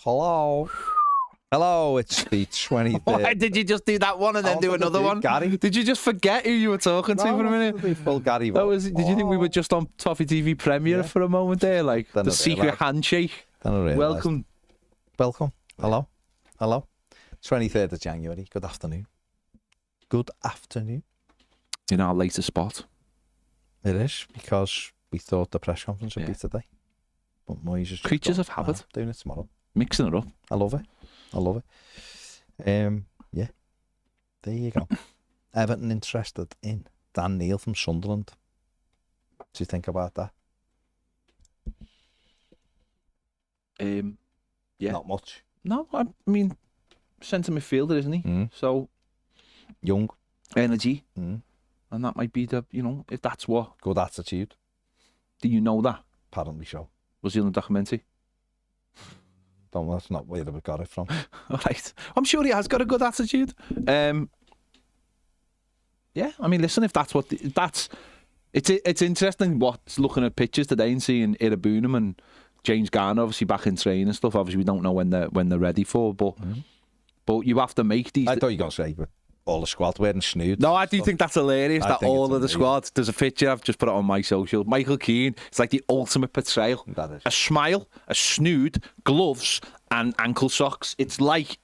Hello. Hello, it's the 23rd. Why did you just do that one and then do another one? Gary. Did you just forget who you were talking to for a minute? Full Gary. Did you think we were just on Toffee TV Premiere for a moment there? Like Then the I secret realised. handshake. Then I realised. Welcome. Welcome. Hello. Hello. 23rd of January. Good afternoon. Good afternoon. In our latest spot. It is, because we thought the press conference would be today. But Moyes is just Creatures gone. of habit. Doing it tomorrow. Mixing it up. I love it. I love it. Yeah. There you go. Everton interested in Dan Neil from Sunderland. What do you think about that? Yeah. Not much. No, I mean, centre midfielder, isn't he? So Young. energy, and that might be the, if that's what. Good attitude. Do you know that? Apparently so. Was he on the documentary? That's not where we got it from. All right. I'm sure he has got a good attitude. Yeah, I mean, listen, if that's what it's interesting what's looking at pictures today and seeing Irabunum and James Garner obviously back in training and stuff. Obviously, we don't know when they're ready for, but you have to make these. I thought you were going to say, but all the squad wearing snoods. No, I do think that's hilarious. That all of the squad. There's a picture I've just put it on my social. Michael Keane. It's like the ultimate portrayal. That is. A smile, a snood, gloves, and ankle socks. It's like,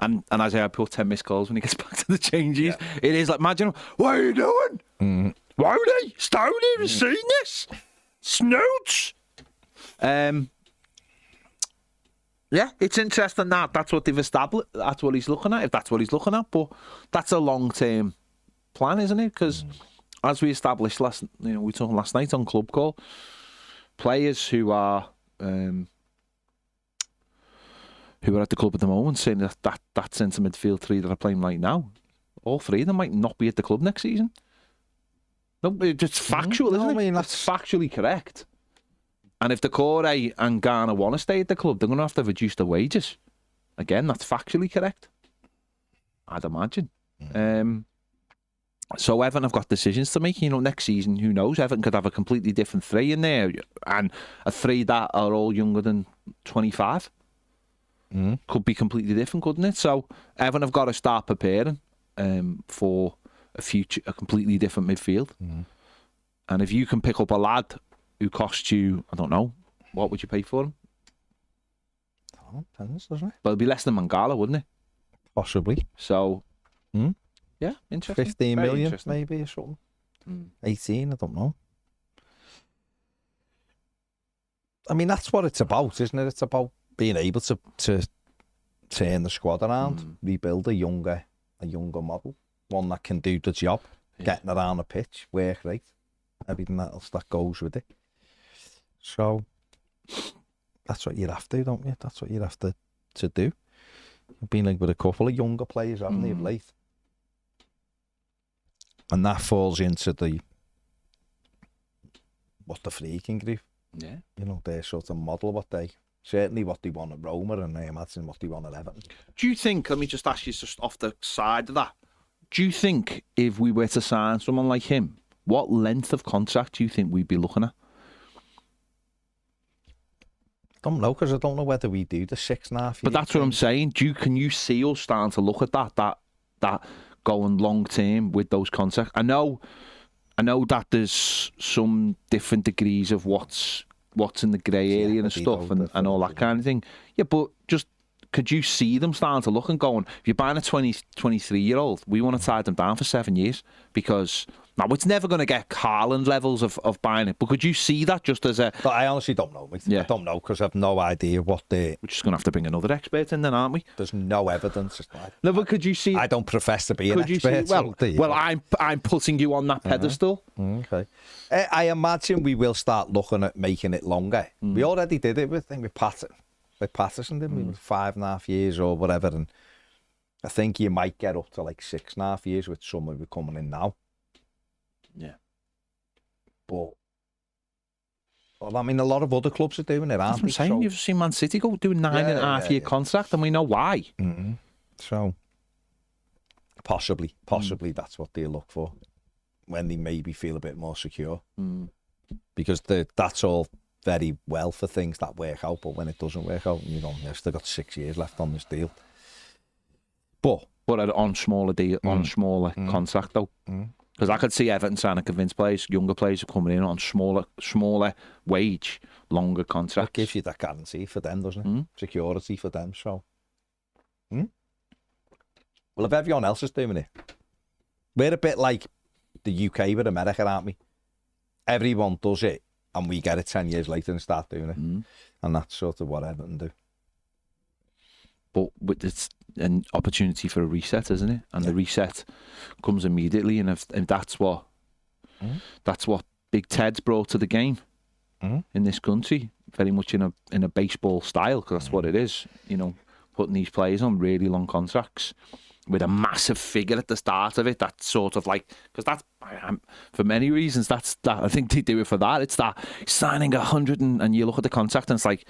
and Isaiah put 10 missed calls when he gets back to the changes. Yeah. It is like, imagine, what are you doing? Rowdy, Stoney, have you seen this? Snoods. Yeah, it's interesting that's what they've established. That's what he's looking at, if that's what he's looking at. But that's a long-term plan, isn't it? Because as we established we were talking last night on Club Call, players who are at the club at the moment saying that centre midfield three that are playing right now, all three of them might not be at the club next season. No, it's factual, isn't it? I mean, that's factually correct. And if the Corey and Garner want to stay at the club, they're going to have to reduce their wages. Again, that's factually correct, I'd imagine. So Everton have got decisions to make. Next season, who knows? Everton could have a completely different three in there, and a three that are all younger than 25. Could be completely different, couldn't it? So Everton have got to start preparing for a completely different midfield. And if you can pick up a lad who costs you, I don't know, what would you pay for him? Oh, depends, doesn't it? But it'd be less than Mangala, wouldn't it? Possibly. So, yeah, interesting. 15 Very million, interesting. maybe, or something. 18, I don't know. I mean, that's what it's about, isn't it? It's about being able to turn the squad around, rebuild a younger model, one that can do the job, getting around the pitch, work rate, everything else that goes with it. So that's what you have to, don't you? That's what you have to do. You've been with a couple of younger players, haven't you, of late? And that falls into what the Friedkin group. Yeah. Their sort of model, what they want at Roma, and I imagine what they want at Everton. Do you think, let me just ask you just off the side of that, do you think if we were to sign someone like him, what length of contract do you think we'd be looking at? Don't know, because I don't know whether we do the 6.5 years. But that's what I'm saying. Can you see us starting to look at that going long term with those contracts? I know that there's some different degrees of what's in the grey area and stuff and all that kind of thing. Yeah, but just could you see them starting to look and going, if you're buying a 23-year-old, we want to tie them down for 7 years, because now it's never going to get Haaland levels of buying it, but could you see that just as a... But I honestly don't know. I don't know, because I have no idea what the... We're just going to have to bring another expert in then, aren't we? There's no evidence. No, but could you see... I don't profess to be an expert. Well, I'm putting you on that pedestal. Okay. I imagine we will start looking at making it longer. We already did it with Patterson, didn't we? 5.5 years or whatever, and I think you might get up to like 6.5 years with someone who's coming in now. Yeah. But, well, I mean, a lot of other clubs are doing it, aren't they? That's what I'm saying. You've seen Man City go do a 9.5 year contract, and we know why. So, possibly that's what they look for when they maybe feel a bit more secure. Because that's all very well for things that work out, but when it doesn't work out, you know, you've still got 6 years left on this deal. But on smaller deal, on smaller contract though. Because I could see Everton trying to convince players, younger players, are coming in on smaller wage, longer contracts. It gives you that guarantee for them, doesn't it? Security for them. So, well, if everyone else is doing it, we're a bit like the UK with America, aren't we? Everyone does it, and we get it 10 years later and start doing it. And that's sort of what Everton do. But it's an opportunity for a reset, isn't it? And the reset comes immediately. And if that's what Big Ted's brought to the game in this country, very much in a baseball style, because that's what it is. You know, putting these players on really long contracts with a massive figure at the start of it. That's sort of like, because that's for many reasons. That I think they do it for that. It's that signing 100 and you look at the contract and it's like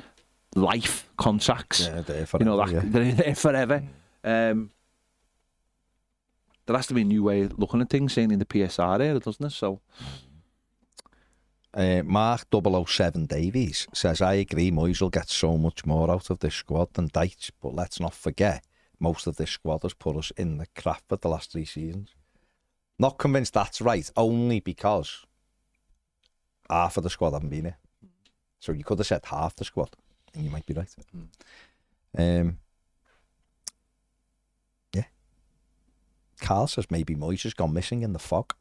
life contracts. Yeah, they're forever, they're there forever. There has to be a new way of looking at things, saying in the PSR era, doesn't it? So, Mark 007 Davies says, I agree Moyes will get so much more out of this squad than Dyche, but let's not forget most of this squad has put us in the crap for the last 3 seasons. Not convinced that's right, only because half of the squad haven't been here. So you could have said half the squad, and you might be right. Yeah. Carl says maybe Moyes has gone missing in the fog.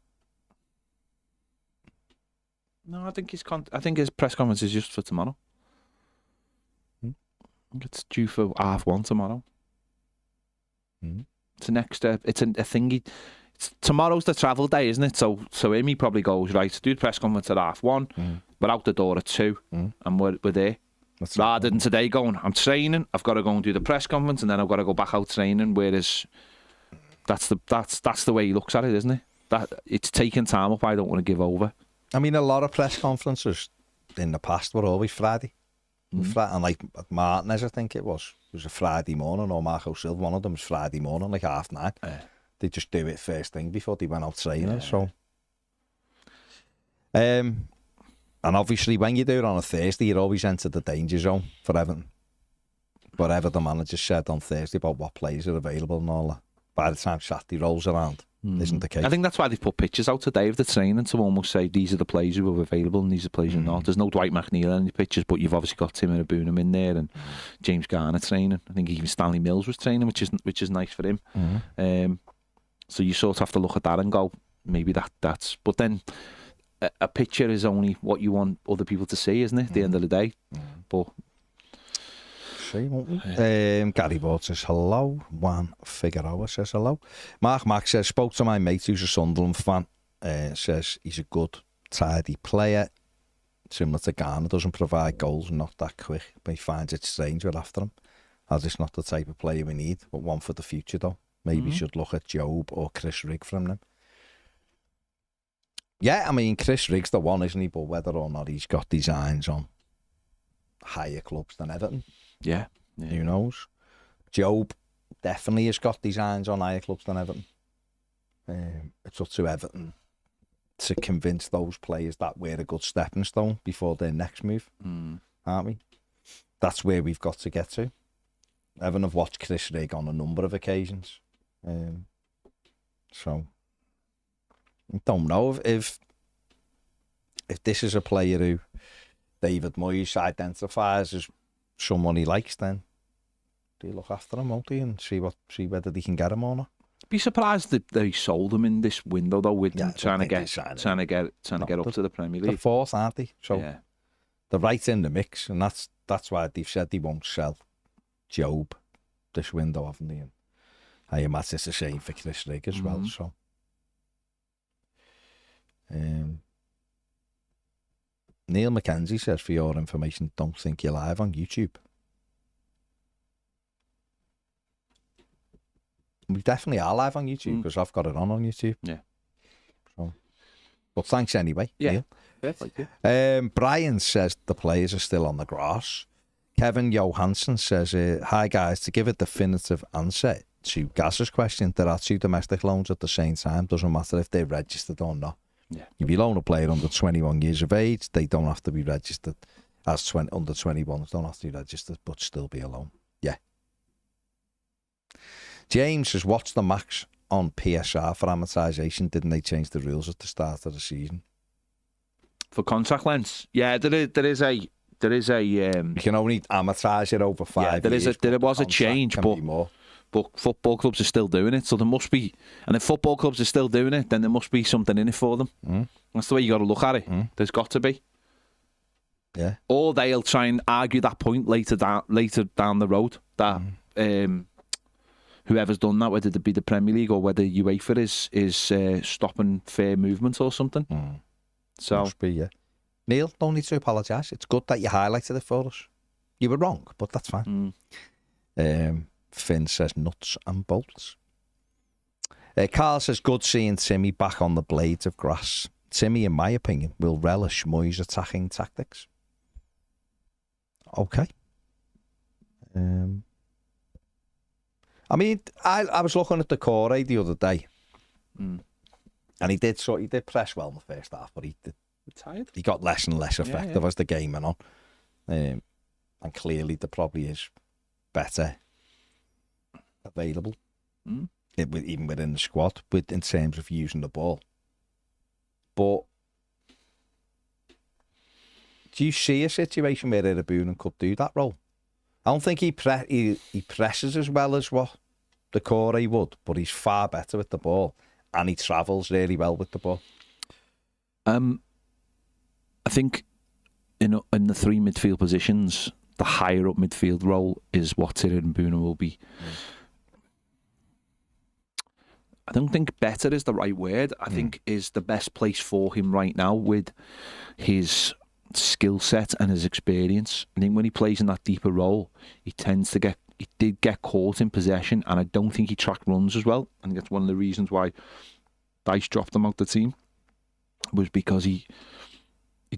no, I think his press conference is just for tomorrow. I think it's due for 1:30 tomorrow. It's the next. It's a thingy. Tomorrow's the travel day, isn't it? So Amy probably goes, right, do the press conference at 1:30. We're out the door at 2, and we're there. That's Rather than today going, I'm training, I've got to go and do the press conference, and then I've got to go back out training. Whereas that's the way he looks at it, isn't it? That it's taking time up. I don't want to give over. I mean, a lot of press conferences in the past were always Friday. And like Martinez, I think it was a Friday morning, or Marco Silva, one of them was Friday morning, like 9:30. They just do it first thing before they went out training. So, and obviously when you do it on a Thursday, you're always entered the danger zone for Everton. Whatever the manager said on Thursday about what players are available and all that, by the time Saturday rolls around, isn't the case. I think that's why they've put pictures out today of the training to almost say these are the players who are available and these are the players who are not. There's no Dwight McNeil in the pictures, but you've obviously got Tim Abunam in there and James Garner training. I think even Stanley Mills was training, which is nice for him. So you sort of have to look at that and go, maybe that's. But then a picture is only what you want other people to see, isn't it? At the end of the day, but. See, won't we? Gary Ward says hello. Juan Figueroa says hello. Mark Max says, spoke to my mate who's a Sunderland fan. Says he's a good, tidy player. Similar to Garner, doesn't provide goals, not that quick, but he finds it strange we're after him. As it's not the type of player we need, but one for the future though. Maybe should look at Job or Chris Rigg from them. Yeah, I mean, Chris Rigg's the one, isn't he? But whether or not he's got designs on higher clubs than Everton. Yeah. Who knows? Job definitely has got designs on higher clubs than Everton. It's up to Everton to convince those players that we're a good stepping stone before their next move, aren't we? That's where we've got to get to. Everton have watched Chris Rigg on a number of occasions. So I don't know if this is a player who David Moyes identifies as someone he likes, then they look after him, won't they, and see whether they can get him or not. Be surprised that they sold him in this window though, with them trying to get up to the Premier League. The fourth, aren't they? So yeah. They're right in the mix, and that's why they've said they won't sell Job this window, haven't they? And I imagine it's the same for Chris Rigg as well. So, Neil McKenzie says, for your information, don't think you're live on YouTube. We definitely are live on YouTube because I've got it on YouTube. Yeah. So, but thanks anyway. Yeah. Neil. Yeah, thank you. Brian says the players are still on the grass. Kevin Johansson says, hi guys, to give a definitive answer to Gaz's question, there are 2 domestic loans at the same time. Doesn't matter if they're registered or not. Yeah. If you loan a player under 21 years of age, they don't have to be registered. as under 21s. Don't have to be registered, but still be alone. Yeah. James has watched the match on PSR for amortisation. Didn't they change the rules at the start of the season? For contact lens, yeah, there is a You can only amortise it over 5 years. There was a change, but football clubs are still doing it, so there must be. And if football clubs are still doing it, then there must be something in it for them. That's the way you got to look at it. There's got to be. Yeah. Or they'll try and argue that point later down the road that whoever's done that, whether it be the Premier League or whether UEFA is stopping fair movement or something. So must be, yeah. Neil, don't need to apologise. It's good that you highlighted it for us. You were wrong, but that's fine. Finn says nuts and bolts. Carl says, good seeing Timmy back on the blades of grass. Timmy, in my opinion, will relish Moyes' attacking tactics. Okay. I mean, I was looking at the Corey the other day, and he did press well in the first half, but he got less and less effective as the game went on. And clearly there probably is better available, even within the squad, in terms of using the ball. But do you see a situation where Irabunan could do that role? I don't think he presses as well as what the Corey would, but he's far better with the ball, and he travels really well with the ball. I think in the three midfield positions, the higher up midfield role is what Irabunan will be. I don't think better is the right word. I think is the best place for him right now with his skill set and his experience. I think when he plays in that deeper role, he did get caught in possession, and I don't think he tracked runs as well. I think that's one of the reasons why Dice dropped him out the team, was because he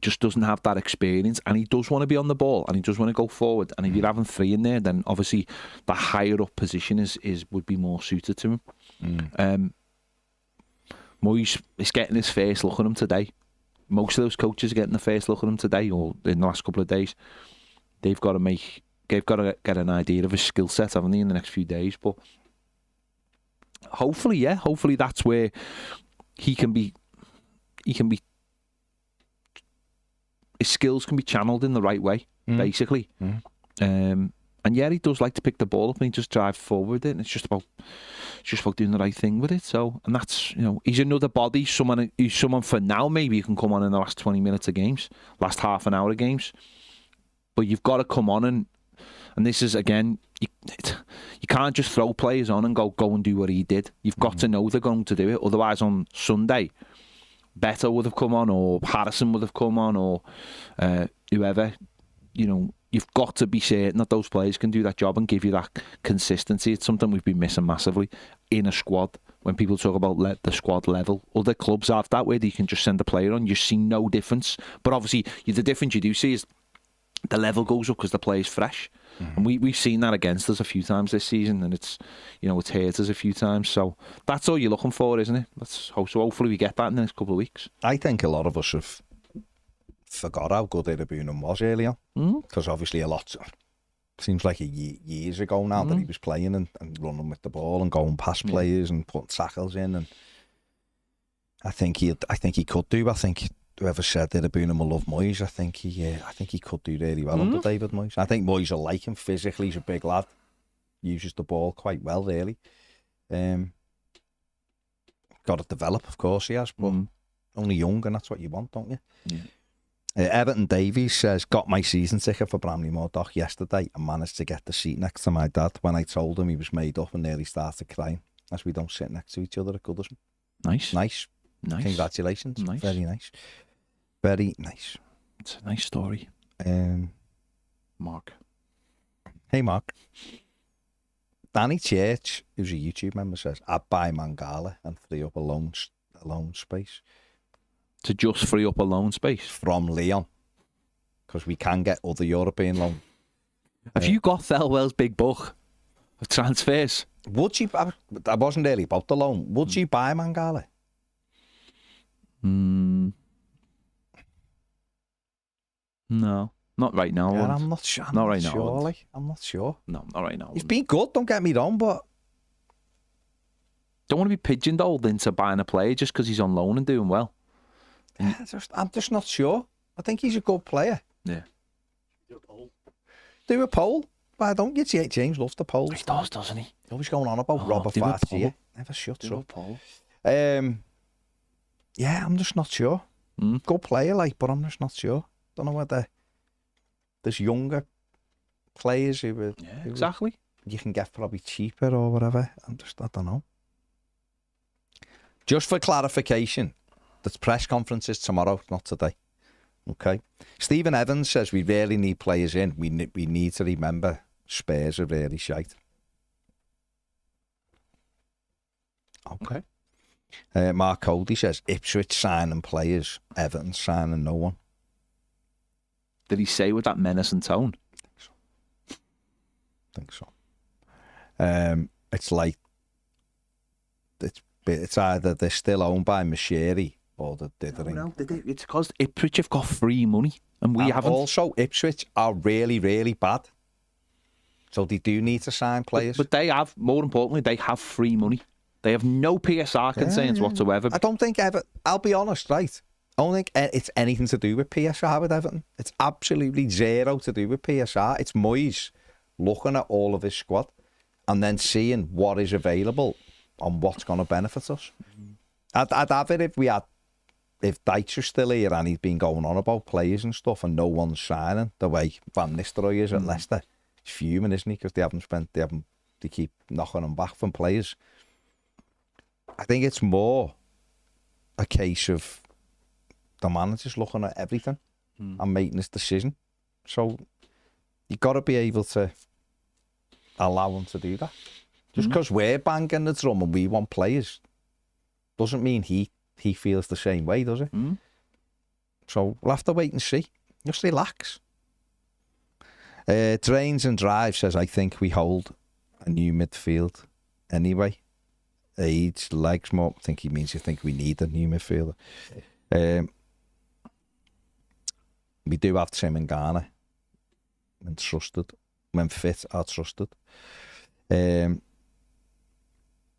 just doesn't have that experience, and he does want to be on the ball, and he does want to go forward. And if you're having three in there, then obviously the higher up position would be more suited to him. Moyes is getting his first look at him today. Most of those coaches are getting the first look at him today, or in the last couple of days. They've got to get an idea of his skill set, haven't they, in the next few days? But hopefully that's where he can be. His skills can be channeled in the right way, basically. And yeah, he does like to pick the ball up and he just drives forward with it. And it's just about doing the right thing with it. So, and that's, he's another body. He's someone for now. Maybe you can come on in the last 20 minutes of games, last half an hour of games. But you've got to come on and this is again, you can't just throw players on and go and do what he did. You've got to know they're going to do it. Otherwise, on Sunday, Better would have come on, or Harrison would have come on, or whoever. You've got to be certain that those players can do that job and give you that consistency. It's something we've been missing massively in a squad. When people talk about the squad level, other clubs have that where you can just send a player on. You see no difference. But obviously, the difference you do see is the level goes up because the player's fresh. And we've seen that against us a few times this season, and it's hurt us a few times. So that's all you're looking for, isn't it? So hopefully we get that in the next couple of weeks. I think a lot of us have forgot how good Irabunan was earlier, because obviously seems like years ago now that he was playing and running with the ball and going past players and putting tackles in, and I think he could do. I think whoever said Irabunan will love Moyes, I think he could do really well under David Moyes. I think Moyes will like him physically. He's a big lad, uses the ball quite well, really. Got to develop, of course he has, but only young, and that's what you want, don't you? Yeah. Everton Davies says, got my season ticket for Bramley-Moore Dock yesterday and managed to get the seat next to my dad. When I told him, he was made up and nearly started crying, as we don't sit next to each other at Goodison. Nice. Congratulations. Nice. Very nice. Very nice. It's a nice story. Mark. Hey, Mark. Danny Church, who's a YouTube member, says, I'd buy Mangala and free up a loan space. To just free up a loan space? From Lyon. Because we can get other European loan. Have you got Thelwell's big book of transfers? Would you? I wasn't really about the loan. Would you buy Mangala? No. Not right now. Yeah, and I'm not sure. Not right now, Sure, and- like, I'm not sure. No, not right now. He's been good, don't get me wrong, but Don't want to be pigeonholed into buying a player just because he's on loan and doing well. I'm just not sure. I think he's a good player. Yeah. Do a poll. Why don't you? James loves the polls. He does, doesn't he? Always going on about Oh, Robert do a Fart's poll. here. Never shuts Do a up. poll. Yeah, I'm just not sure. Good player, like, but I'm just not sure. Don't know whether there's younger players who Exactly. you can get probably cheaper or whatever. I don't know. Just for clarification, the press conference is tomorrow, not today. Okay. Stephen Evans says we really need players in. We need to remember Spurs are really shite. Okay. Mark Cody says Ipswich signing players, Everton signing no one. Did he say with that menacing tone? I think so. It's like it's either they're still owned by Mashiri or they're dithering. No, it's because Ipswich have got free money and we haven't. Also, Ipswich are really, really bad. So they do need to sign players. But they have, more importantly, they have free money. They have no PSR concerns whatsoever. I don't think I'll be honest, right? I don't think it's anything to do with PSR with Everton. It's absolutely zero to do with PSR. It's Moyes looking at all of his squad and then seeing what is available and what's going to benefit us. I'd have it if Dyche was still here and he'd been going on about players and stuff and no one's signing the way Van Nistelrooy is at Leicester. He's fuming, isn't he? Because they keep knocking him back from players. I think it's more a case of the manager's looking at everything and making this decision. So you've got to be able to allow him to do that. Just because we're banging the drum and we want players doesn't mean he feels the same way, does it? So we'll have to wait and see. Just relax. Drains and Drive says, I think we hold a new midfield anyway. Age, legs more. I think he means you think we need a new midfielder. We do have Tim and Garner when trusted. When fit, are trusted.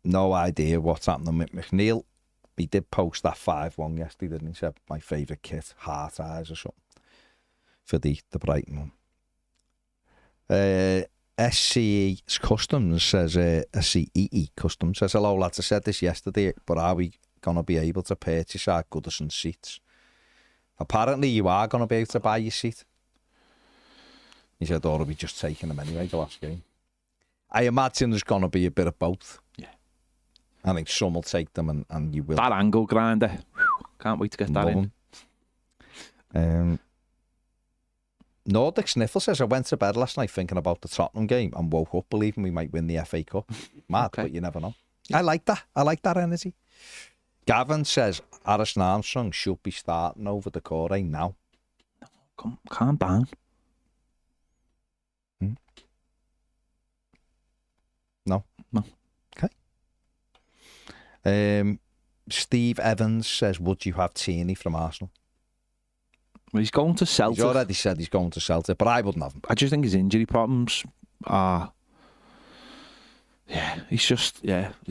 No idea what's happening with McNeil. He did post that 5-1 yesterday, didn't he? Said my favourite kit, heart eyes or something, for the Brighton one. SCE Customs says, SCEE Customs says, hello lads, I said this yesterday, but are we going to be able to purchase our Goodison seats? Apparently you are going to be able to buy your seat. He said, or are we just taking them anyway, the last game? I imagine there's going to be a bit of both. Yeah. I think some will take them and you will. That angle grinder. Can't wait to get that in. Nordic Sniffle says, I went to bed last night thinking about the Tottenham game and woke up believing we might win the FA Cup. Mad, but you never know. I like that. I like that energy. Gavin says, Harrison Armstrong should be starting over the Corey now. Calm down. No. Okay. Steve Evans says, would you have Tierney from Arsenal? Well, he's going to Celtic. He's already said he's going to Celtic, but I wouldn't have him. I just think his injury problems are... Yeah, his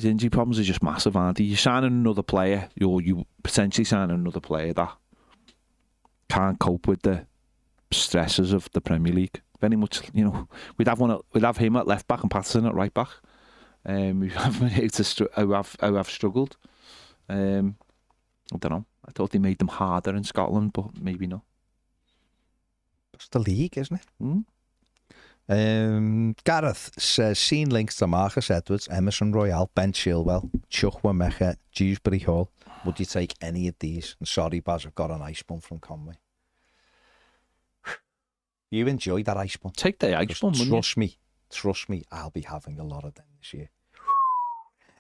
injury problems are just massive, aren't they? You're signing another player, you potentially signing another player that can't cope with the stresses of the Premier League. Very much, we'd have him at left back and Patterson at right back. We have who have struggled. I don't know. I thought they made them harder in Scotland, but maybe not. It's the league, isn't it? Gareth says, seen links to Marcus Edwards, Emerson Royale, Ben Chilwell, Chukwuemeka, Dewsbury Hall. Would you take any of these? And sorry, Baz, I've got an ice bun from Conway. You enjoyed that ice bun. Take the ice bun, Trust me, I'll be having a lot of them this year.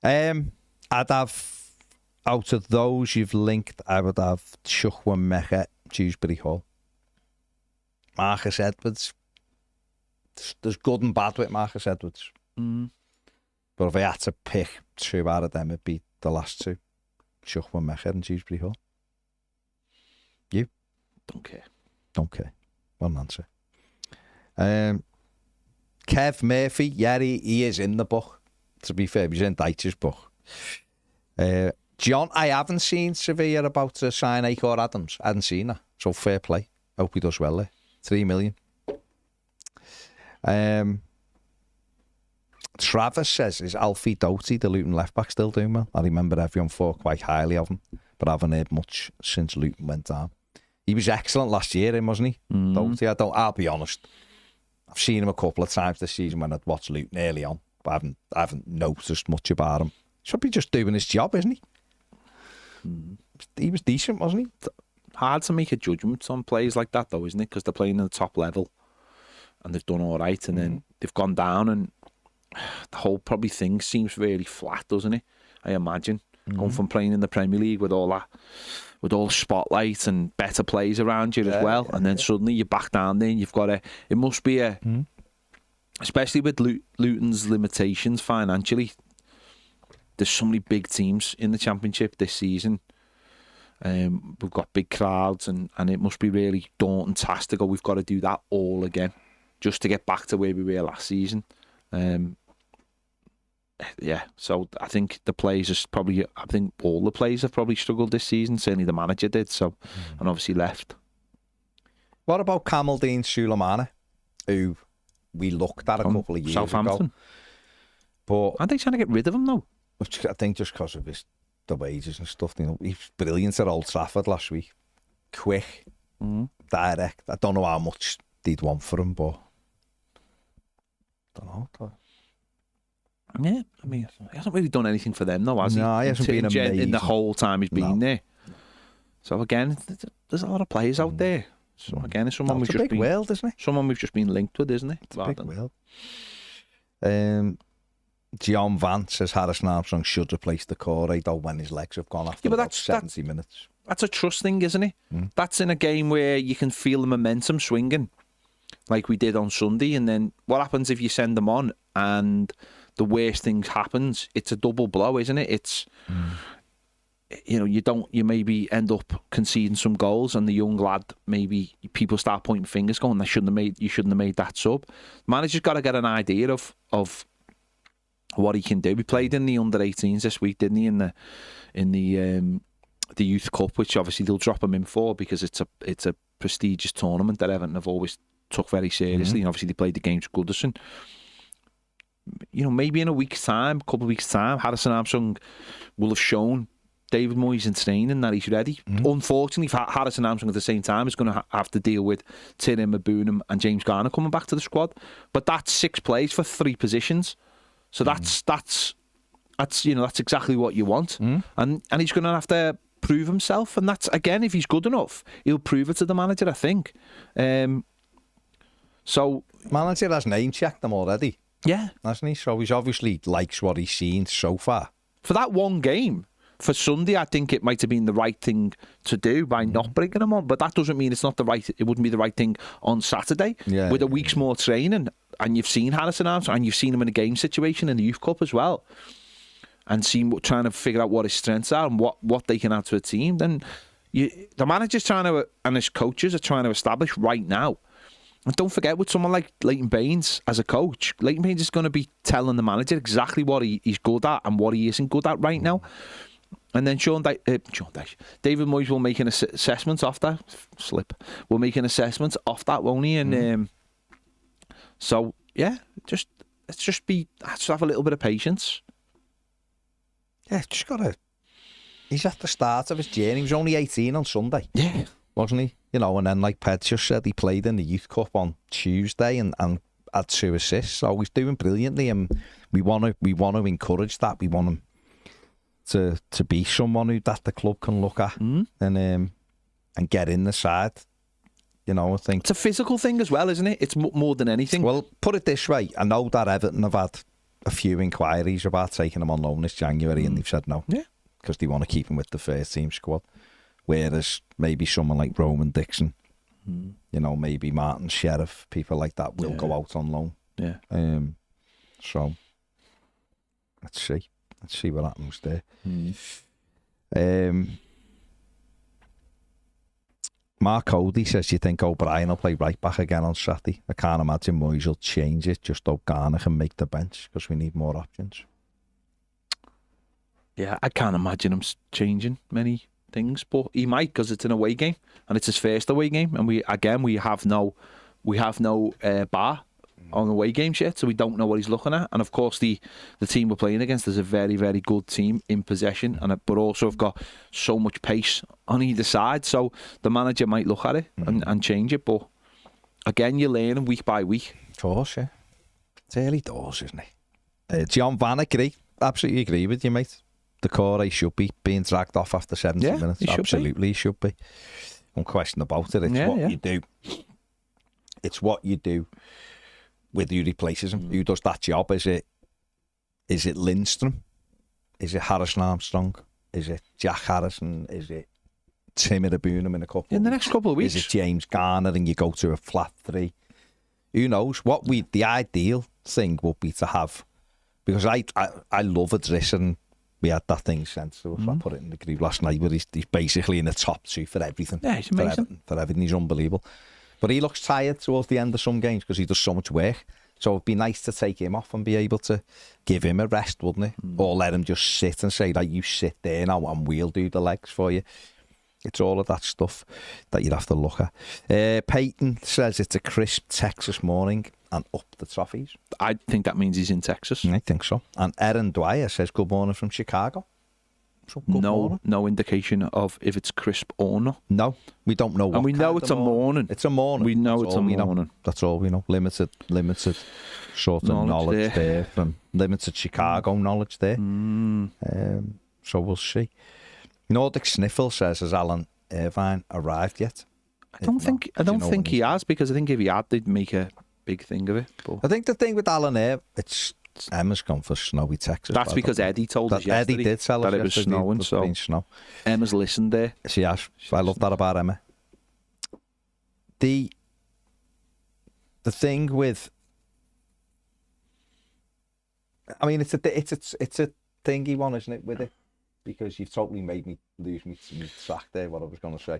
I'd have, out of those you've linked, I would have Chukwuemeka, Dewsbury Hall. Marcus Edwards. There's good and bad with Marcus Edwards. But if I had to pick two out of them, it'd be the last two. Chukwuemeka and Dewsbury Hall. You? Don't care. Don't care. One answer. Kev Murphy, yeah, he is in the book. To be fair, he's in Deitch's book. John, I haven't seen Sevilla about to sign Acor Adams. I hadn't seen that. So fair play. Hope he does well there. 3 million. Travis says, is Alfie Doughty, the Luton left-back, still doing well? I remember everyone thought quite highly of him, but I haven't heard much since Luton went down. He was excellent last year, wasn't he? Doughty, I'll be honest. I've seen him a couple of times this season when I'd watched Luton early on, but I haven't noticed much about him. Should be just doing his job, isn't he? He was decent, wasn't he? Hard to make a judgment on players like that, though, isn't it? Because they're playing at the top level and they've done all right, and then they've gone down, and the whole probably thing seems really flat, doesn't it? I imagine going from playing in the Premier League with all that, with all the spotlight and better players around you as well, and then suddenly you're back down there and you've got it must be especially with Luton's limitations financially. There's so many big teams in the Championship this season. We've got big crowds, and it must be really daunting task to go, we've got to do that all again just to get back to where we were last season. So I think the players I think all the players have probably struggled this season. Certainly the manager did, and obviously left. What about Kamaldeen Sulemana, who we looked at a couple of years Southampton. ago? But aren't they trying to get rid of him though? I think just because of the wages and stuff. You know, he was brilliant at Old Trafford last week. Quick, direct. I don't know how much they'd want for him, but I don't know. Yeah, I mean, he hasn't really done anything for them, though, has he? No, he hasn't been amazing in the whole time he's been there. So again, there's a lot of players out there. So again, it's someone it's a big world, isn't it? Someone we've just been linked with, isn't it? It's a big world. John Vance says Harrison Armstrong should replace the core though when his legs have gone after about 70 minutes. That's a trust thing, isn't it? That's in a game where you can feel the momentum swinging, like we did on Sunday, and then what happens if you send them on and the worst thing happens? It's a double blow, isn't it? It's you maybe end up conceding some goals, and the young lad, maybe people start pointing fingers, going, you shouldn't have made that sub. Manager's got to get an idea of what he can do. We played in the under-18s this week, didn't he? In the Youth Cup, which obviously they'll drop him in for because it's a prestigious tournament that Everton have always took very seriously. And obviously they played the games with Goodison. Maybe in a couple of weeks' time, Harrison Armstrong will have shown David Moyes in training that he's ready. Unfortunately, Harrison Armstrong at the same time is going to have to deal with Tyrone Mabunam and James Garner coming back to the squad. But that's 6 plays for 3 positions. So that's exactly what you want. And he's going to have to prove himself. And that's, again, if he's good enough, he'll prove it to the manager, I think. So manager has name-checked him already. Yeah. Hasn't he? So he's obviously likes what he's seen so far. For that one game, for Sunday, I think it might have been the right thing to do by not bringing him on. But that doesn't mean it wouldn't be the right thing on Saturday. Yeah, with a week's more training. And you've seen Harrison Armstrong, and you've seen him in a game situation in the Youth Cup as well. And trying to figure out what his strengths are and what they can add to a team. Then the manager's and his coaches are trying to establish right now. And don't forget, with someone like Leighton Baines as a coach, Leighton Baines is going to be telling the manager exactly what he's good at and what he isn't good at right now. And then David Moyes will make an assessment off that. Will make an assessment off that, won't he? And so, yeah, let's have a little bit of patience. Yeah, just he's at the start of his journey. He was only 18 on Sunday. Yeah. Wasn't he? And then like Ped just said, he played in the Youth Cup on Tuesday and had 2 assists. So he's doing brilliantly, and we want to encourage that. We want him to be someone that the club can look at and get in the side. I think it's a physical thing as well, isn't it? It's more than anything. Well, put it this way: I know that Everton have had a few inquiries about taking him on loan this January, and they've said no. Yeah, because they want to keep him with the first team squad. Whereas maybe someone like Roman Dixon, maybe Martin Sheriff, people like that will go out on loan. Yeah. So let's see what happens there. Mark Cody says, you think O'Brien will play right back again on Saturday? I can't imagine Moyes will change it. Just O'Garner can make the bench because we need more options. Yeah, I can't imagine him changing many things, but he might because it's an away game and it's his first away game, and we have no bar on away games yet, so we don't know what he's looking at. And of course, the team we're playing against is a very, very good team in possession, but also have got so much pace on either side. So the manager might look at it and change it, but again, you're learning week by week. Of course, yeah. It's early doors, isn't it? John Van, absolutely agree with you, mate. The core should be being dragged off after 70 minutes. Absolutely, he should be. No question about it. It's what you do. It's what you do with who replaces him. Who does that job? Is it Lindstrom? Is it Harrison Armstrong? Is it Jack Harrison? Is it Tim Abunam in a couple? In the next couple of weeks, is it James Garner and you go to a flat 3? Who knows? The ideal thing would be to have, because I love Idrissa, and we had that thing sent to us. I put it in the group last night, but he's basically in the top 2 for everything. Yeah, he's amazing. For everything, he's unbelievable. But he looks tired towards the end of some games because he does so much work. So it'd be nice to take him off and be able to give him a rest, wouldn't it? Or let him just sit and say, like, you sit there now and we'll do the legs for you. It's all of that stuff that you'd have to look at. Peyton says it's a crisp Texas morning and up the Toffees. I think that means he's in Texas. I think so. And Erin Dwyer says good morning from Chicago. So no indication of if it's crisp or not. No, we don't know what. And we know it's a morning. It's a morning. We know it's a morning. That's all we know. Limited sort of knowledge there from limited Chicago knowledge there. So we'll see. Nordic Sniffle says, has Alan Irvine arrived yet? I don't think he has, because I think if he had, they'd make a big thing of it. But I think the thing with Alan Irvine, it's Emma's gone for snowy Texas. That's because Eddie told us yesterday. Eddie did tell us that it was snowing, so snow. Emma's listened there. She has. I love that about Emma. The thing with, I mean, it's a thingy one, isn't it? With it, because you've totally made me lose me track there. What I was going to say.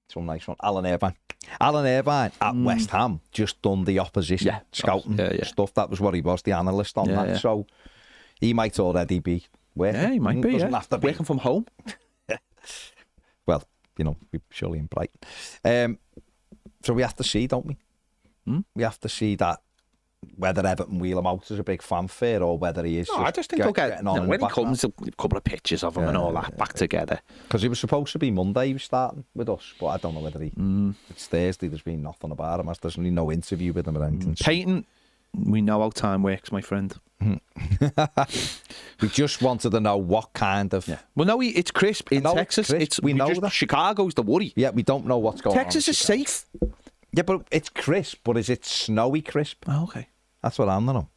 Some nice one. Alan Irvine at West Ham just done the opposition scouting stuff. That was what he was, the analyst on that. Yeah. So he might already be working. Yeah, he might be. Doesn't have to be working from home. Well, surely in Brighton. So we have to see, don't we? We have to see that whether Everton wheel him out as a big fanfare or whether he is. I just think he'll get on when he comes, a couple of pictures of him and all that back together. Because he was supposed to be Monday, he was starting with us, but I don't know whether he. It's Thursday. There's been nothing about him. There's no interview with him or anything. Peyton, we know how time works, my friend. We just wanted to know what kind of. Yeah. Well, no, it's crisp in Texas. We know that Chicago's the worry. Yeah, we don't know what's going on. Texas is safe. Yeah, but it's crisp. But is it snowy crisp? Oh, okay. That's what I'm know.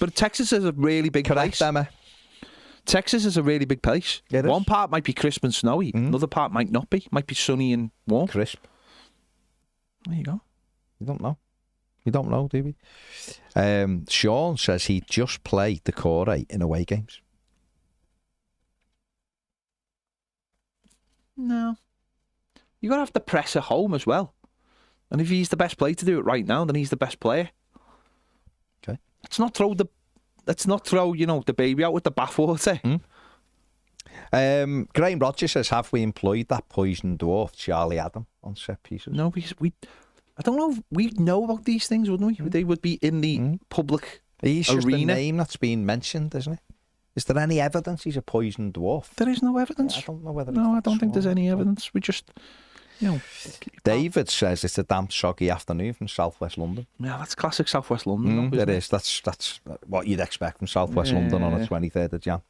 But Texas is a really big place. Emma. Texas is a really big place. One part might be crisp and snowy. Another part might not be. Might be sunny and warm. Crisp. There you go. You don't know. We don't know, do we? Sean says he just played the core in away games. No. You're going to have to press at home as well. And if he's the best player to do it right now, then he's the best player. Okay. Let's not throw the baby out with the bathwater. Graham Rogers says, have we employed that poison dwarf Charlie Adam on set pieces? No, we I don't know. We'd know about these things, wouldn't we? They would be in the public he's arena. Just a name that's been mentioned, isn't it? Is there any evidence he's a poison dwarf? There is no evidence. I don't know whether. No, I don't think there's any evidence. We just, David says it's a damp soggy afternoon from Southwest London. Yeah, that's classic Southwest London. It is. That's what you'd expect from Southwest London on the 23rd of Jan.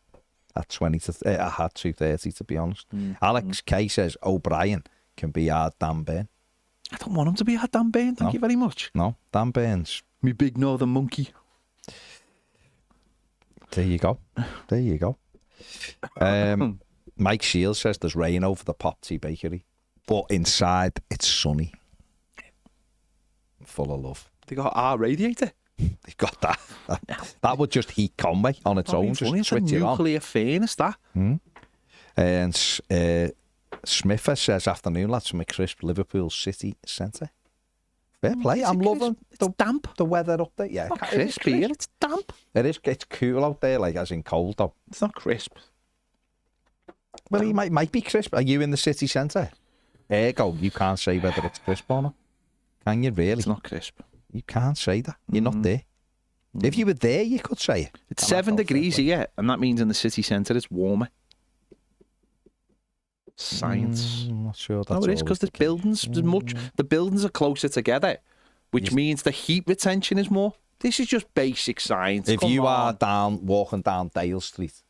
At 2:30 to be honest. Alex K says O'Brien can be our Dan Burn. I don't want him to be our Dan Burn. Thank you very much. No, Dan Burns. Me big northern monkey. There you go. Mike Shields says there's rain over the Pop Tea Bakery, but inside it's sunny. Full of love. They got our radiator. They've got that. That would just heat Conway on its own. Just it's switch a it on. nuclear furnace, that. And Smither says, afternoon, lads, from a crisp Liverpool city centre. Fair play. I'm loving damp. the weather up there. Yeah, It's not crisp here. It's damp. It's cool out there, like as in cold though. It's not crisp. Well, he might be crisp. Are you in the city centre? Ergo, you can't say whether it's crisp or not. Can you really? It's not crisp. You can't say that. You're not there. If you were there, you could say it. It's 7 degrees here, and that means in the city centre it's warmer. Science. I'm not sure that's No, it is because always there's the case. buildings. There's much. The buildings are closer together, which means the heat retention is more. This is just basic science. If Come you on. are walking down Dale Street,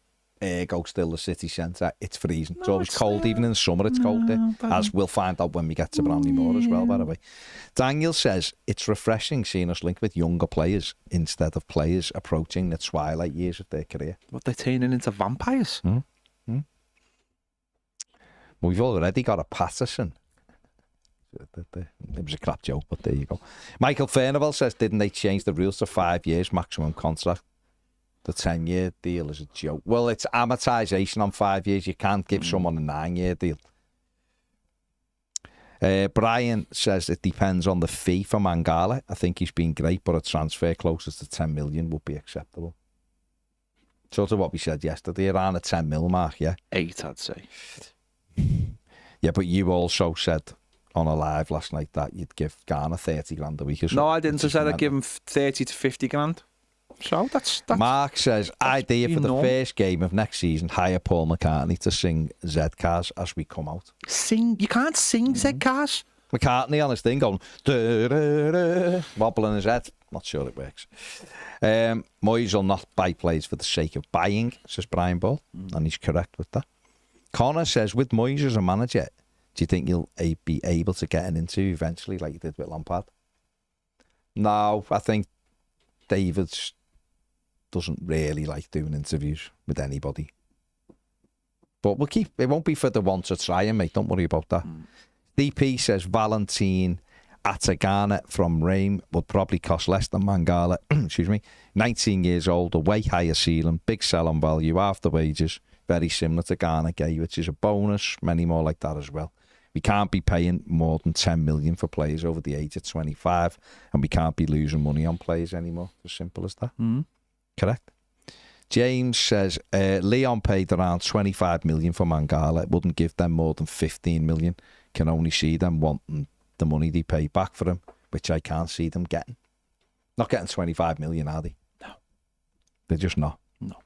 Ergo still the city centre, it's freezing. It's No, always it's cold, even in the summer it's cold there. As we'll find out when we get to Bramley Moor as well, by the way. Daniel says, it's refreshing seeing us linked with younger players instead of players approaching the twilight years of their career. What, they're turning into vampires? We've already got a Patterson. It was a crap joke, but there you go. Michael Furnival says, didn't they change the rules to 5 years maximum contract? The 10-year deal is a joke. Well, it's amortisation on 5 years. You can't give someone a 9-year deal. Brian says it depends on the fee for Mangala. I think he's been great, but a transfer closer to 10 million would be acceptable. Sort of what we said yesterday, around a 10 mil mark, yeah? 8, I'd say. Yeah, but you also said on a live last night that you'd give Garner 30 grand a week or something. No, I didn't. I said I'd give him 30 to 50 grand. So that's Mark says, idea for the normal. first game of next season, hire Paul McCartney to sing Z-Cars as we come out. Sing. You can't sing Z-Cars. McCartney on his thing going, da-da-da, wobbling his head. Not sure it works. Moyes will not buy players for the sake of buying, says Brian Ball, and he's correct with that. Connor says, with Moyes as a manager, do you think you'll be able to get an interview eventually like you did with Lampard? No, I think David's doesn't really like doing interviews with anybody. But we'll keep, it won't be for the one to try him, mate. Don't worry about that. DP says Valentin Atagana from Rame would probably cost less than Mangala. Excuse me. 19 years old, a way higher ceiling, big sell-on value, half the wages. Very similar to Ghana Gay, which is a bonus. Many more like that as well. We can't be paying more than 10 million for players over the age of 25, and we can't be losing money on players anymore. As simple as that. Correct. James says Leon paid around 25 million for Mangala. It wouldn't give them more than 15 million. Can only see them wanting the money they pay back for him, which I can't see them getting. Not getting 25 million, are they? No. They're just not. No.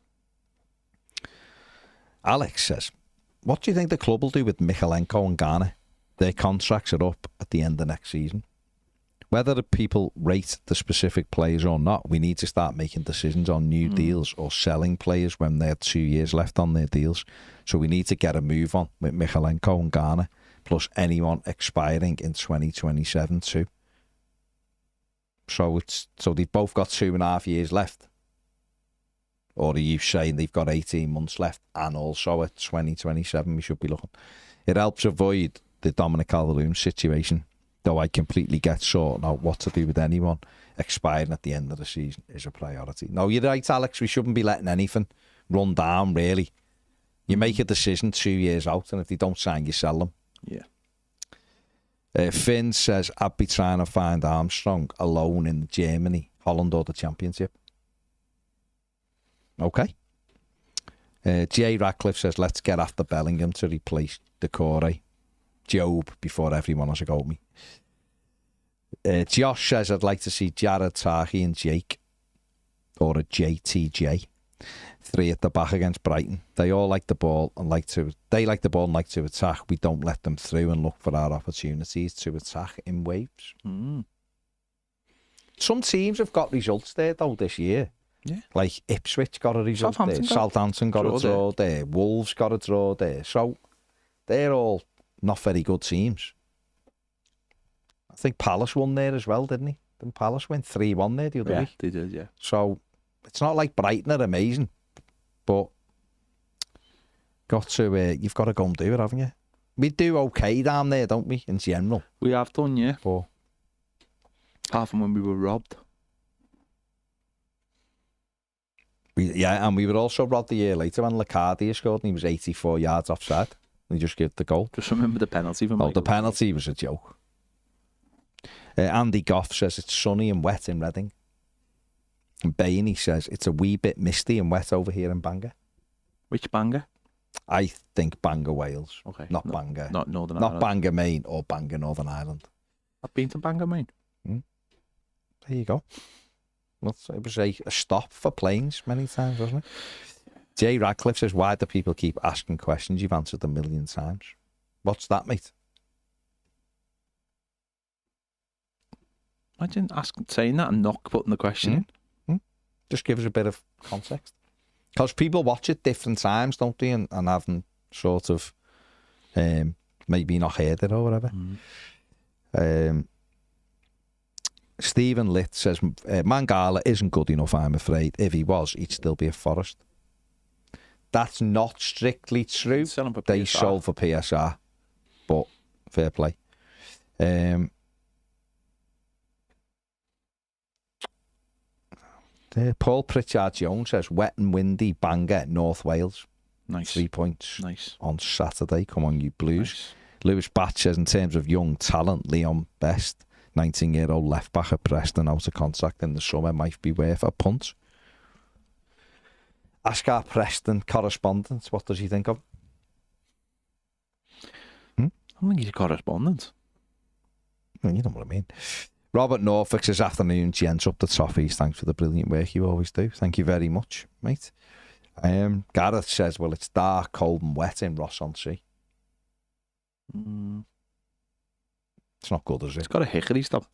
Alex says, what do you think the club will do with Michalenko and Ghana? Their contracts are up at the end of next season. Whether the people rate the specific players or not, we need to start making decisions on new deals or selling players when they have 2 years left on their deals. So we need to get a move on with Michalenko and Ghana, plus anyone expiring in 2027 too. So they've both got 2.5 years left. Or are you saying they've got 18 months left and also at 2027 we should be looking? It helps avoid the Dominic Calvert-Lewin situation, though I completely get sorting out what to do with anyone expiring at the end of the season is a priority. No, you're right, Alex. We shouldn't be letting anything run down, really. You make a decision 2 years out, and if they don't sign, you sell them. Yeah. Finn says, I'd be trying to find Armstrong alone in Germany, Holland or the Championship. Okay. Jay Ratcliffe says, let's get after Bellingham to replace Decore. Job before everyone has a go at me. Josh says, I'd like to see Jared, Tahi and Jake, or a JTJ, 3 at the back against Brighton. They all like the ball and like to attack. We don't let them through and look for our opportunities to attack in waves. Some teams have got results there though this year. Yeah. Like Ipswich got a result Southampton got a draw there. Wolves got a draw there. So they're all not very good teams. I think Palace won there as well, didn't he? Didn't Palace win 3-1 there the other week? They did, yeah. So it's not like Brighton are amazing, but you've got to go and do it, haven't you? We do okay down there, don't we, in general? We have done, yeah. But apart from when we were robbed. And we were also robbed the year later when Lacardia scored and he was 84 yards offside. They just give the goal. Just remember the penalty from Oh, the penalty was a joke. Andy Goff says it's sunny and wet in Reading. And Bainey says it's a wee bit misty and wet over here in Bangor. Which Bangor? I think Bangor, Wales. Okay. Not Bangor. Not Northern Not Ireland. Bangor, Maine or Bangor, Northern Ireland. I've been to Bangor, Maine. There you go. Well, it was a stop for planes many times, wasn't it? Jay Radcliffe says, why do people keep asking questions? You've answered them a million times. What's that, mate? Imagine saying that and not putting the question in. Just give us a bit of context. Because people watch it different times, don't they? And haven't sort of maybe not heard it or whatever. Stephen Litt says, Mangala isn't good enough, I'm afraid. If he was, he'd still be a Forest. That's not strictly true. They sold for PSR. But fair play. Paul Pritchard Jones says, wet and windy, Bangor, North Wales. Nice. 3 points Nice. on Saturday. Come on, you Blues. Nice. Lewis Batch says, in terms of young talent, Leon Best, 19-year-old left back at Preston, out of contract in the summer, might be worth a punt. Ask our Preston correspondent, what does he think of? I don't think he's a correspondent. Well, you know what I mean. Robert Norfolk says, afternoon, gents, up the Toffees. Thanks for the brilliant work you always do. Thank you very much, mate. Gareth says, well, it's dark, cold and wet in Ross-on-Sea. It's not good, is it? It's got a hickory stop.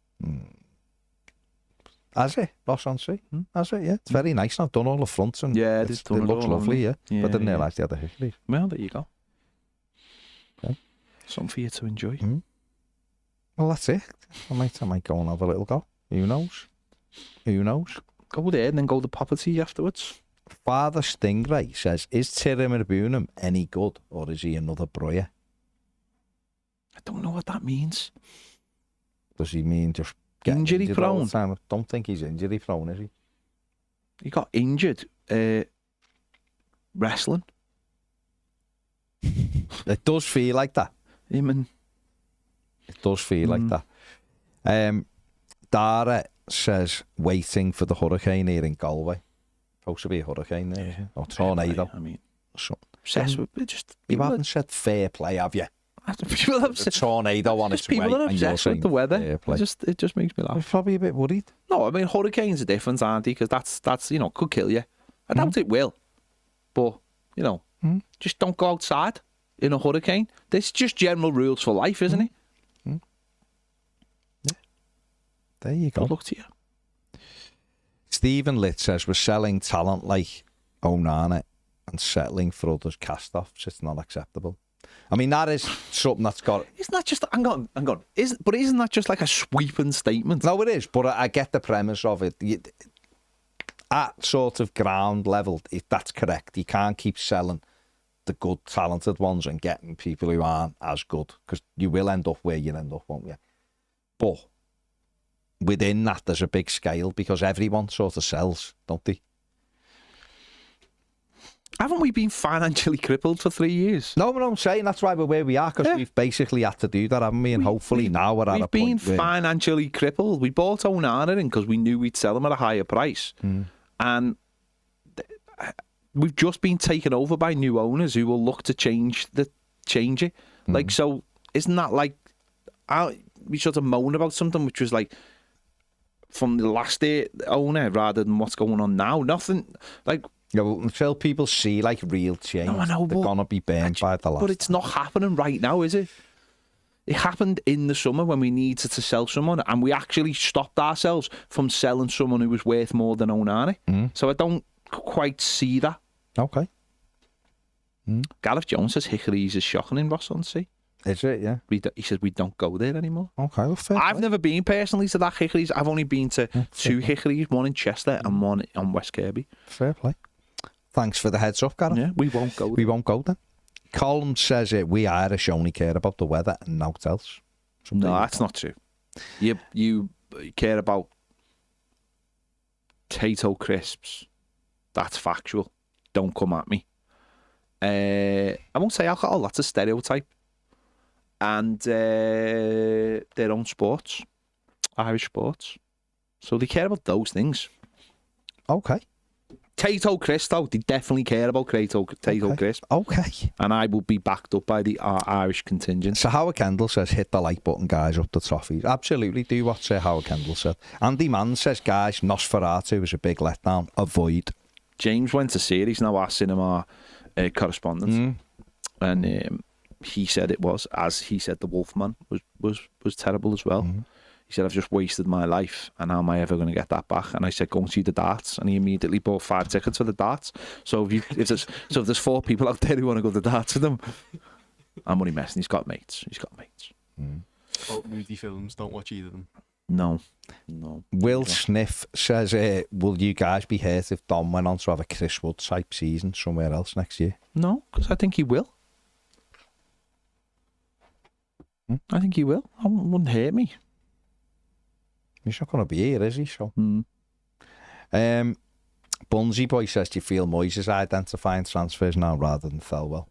Has it? Ross-on-Sea? Has it, yeah. It's very nice. I've done all the fronts and Yeah, it looks lovely, yeah. But I didn't realise they had the hickories. Well, there you go. Okay. Something for you to enjoy. Well, that's it. I might go and have a little go. Who knows? Go there and then go to property afterwards. Father Stingray says, is Tirimirbunum any good or is he another Breuer? I don't know what that means. Does he mean just getting Injury injured all prone? the time? I don't think he's injury prone, is he? He got injured wrestling. It does feel like that. Him and It does feel like that. Dara says, waiting for the hurricane here in Galway. Supposed to be a hurricane there. Yeah. Or tornado. I mean, So, just you haven't said fair play, have you? people have The tornado on its way. people are and you're obsessed with saying the weather. fair play. It just makes me I'm laugh. probably a bit worried. No, I mean hurricanes are different, aren't they? Because that's could kill you. I doubt it will, but just don't go outside in a hurricane. There's just general rules for life, isn't it? There you go. Good luck to you. Stephen Litt says, we're selling talent like Onana and settling for others cast-offs. It's not acceptable. I mean, that is something that's got... Isn't that just... Hang on. Isn't that just like a sweeping statement? No, it is, but I get the premise of it. At sort of ground level, if that's correct, you can't keep selling the good, talented ones and getting people who aren't as good, because you will end up where you end up, won't you? But within that, there's a big scale, because everyone sort of sells, don't they? Haven't we been financially crippled for 3 years? No, but I'm saying that's why we're where we are, because we've basically had to do that, haven't we? And hopefully now we're at a point where... We've been financially crippled. We bought Onana in because we knew we'd sell him at a higher price. And we've just been taken over by new owners who will look to change it. Like, so isn't that like... we sort of moan about something which was like from the last owner rather than what's going on now. Nothing like... Yeah, well, until people see like real change, No, I know, they're gonna be burned by the last. But it's not happening right now, is it? It happened in the summer when we needed to sell someone, and we actually stopped ourselves from selling someone who was worth more than Onana. So I don't quite see that. Okay. Gareth Jones says Hickory's is shocking in Ross-on-Sea. Is it? Yeah. He says we don't go there anymore. Okay. Well, fair I've play. never been personally to that Hickory's. I've only been to two Hickory's, one in Chester and one on West Kirby. Fair play. Thanks for the heads up, Gareth. Yeah, we won't go there. We won't go then. Colm says we Irish only care about the weather and naught else. No, that's not true. You care about potato crisps. That's factual. Don't come at me. I won't say alcohol, that's a stereotype. And their own sports, Irish sports. So they care about those things. Okay. Tato Crisp, though, they definitely care about Tato Crisp. Okay. And I will be backed up by the Irish contingent. So Howard Kendall says, hit the like button, guys, up the Toffees. Absolutely, do what Howard Kendall said. Andy Mann says, guys, Nosferatu was a big letdown. Avoid. James went to see it. He's now our cinema correspondent. And he said it was, as he said, The Wolfman was terrible as well. He said, I've just wasted my life, and how am I ever going to get that back? And I said, go and see the darts. And he immediately bought 5 tickets for the darts. So if there's 4 people out there who want to go to the darts with them, I'm only messing. He's got mates. Oh, moody films, don't watch either of them. No. Will Sniff says, will you guys be hurt if Dom went on to have a Chris Wood type season somewhere else next year? No, because I think he will. I think he will. It wouldn't hurt me. He's not going to be here, is he? So, Bunsey Boy says, do you feel Moyes is identifying transfers now rather than Thelwell?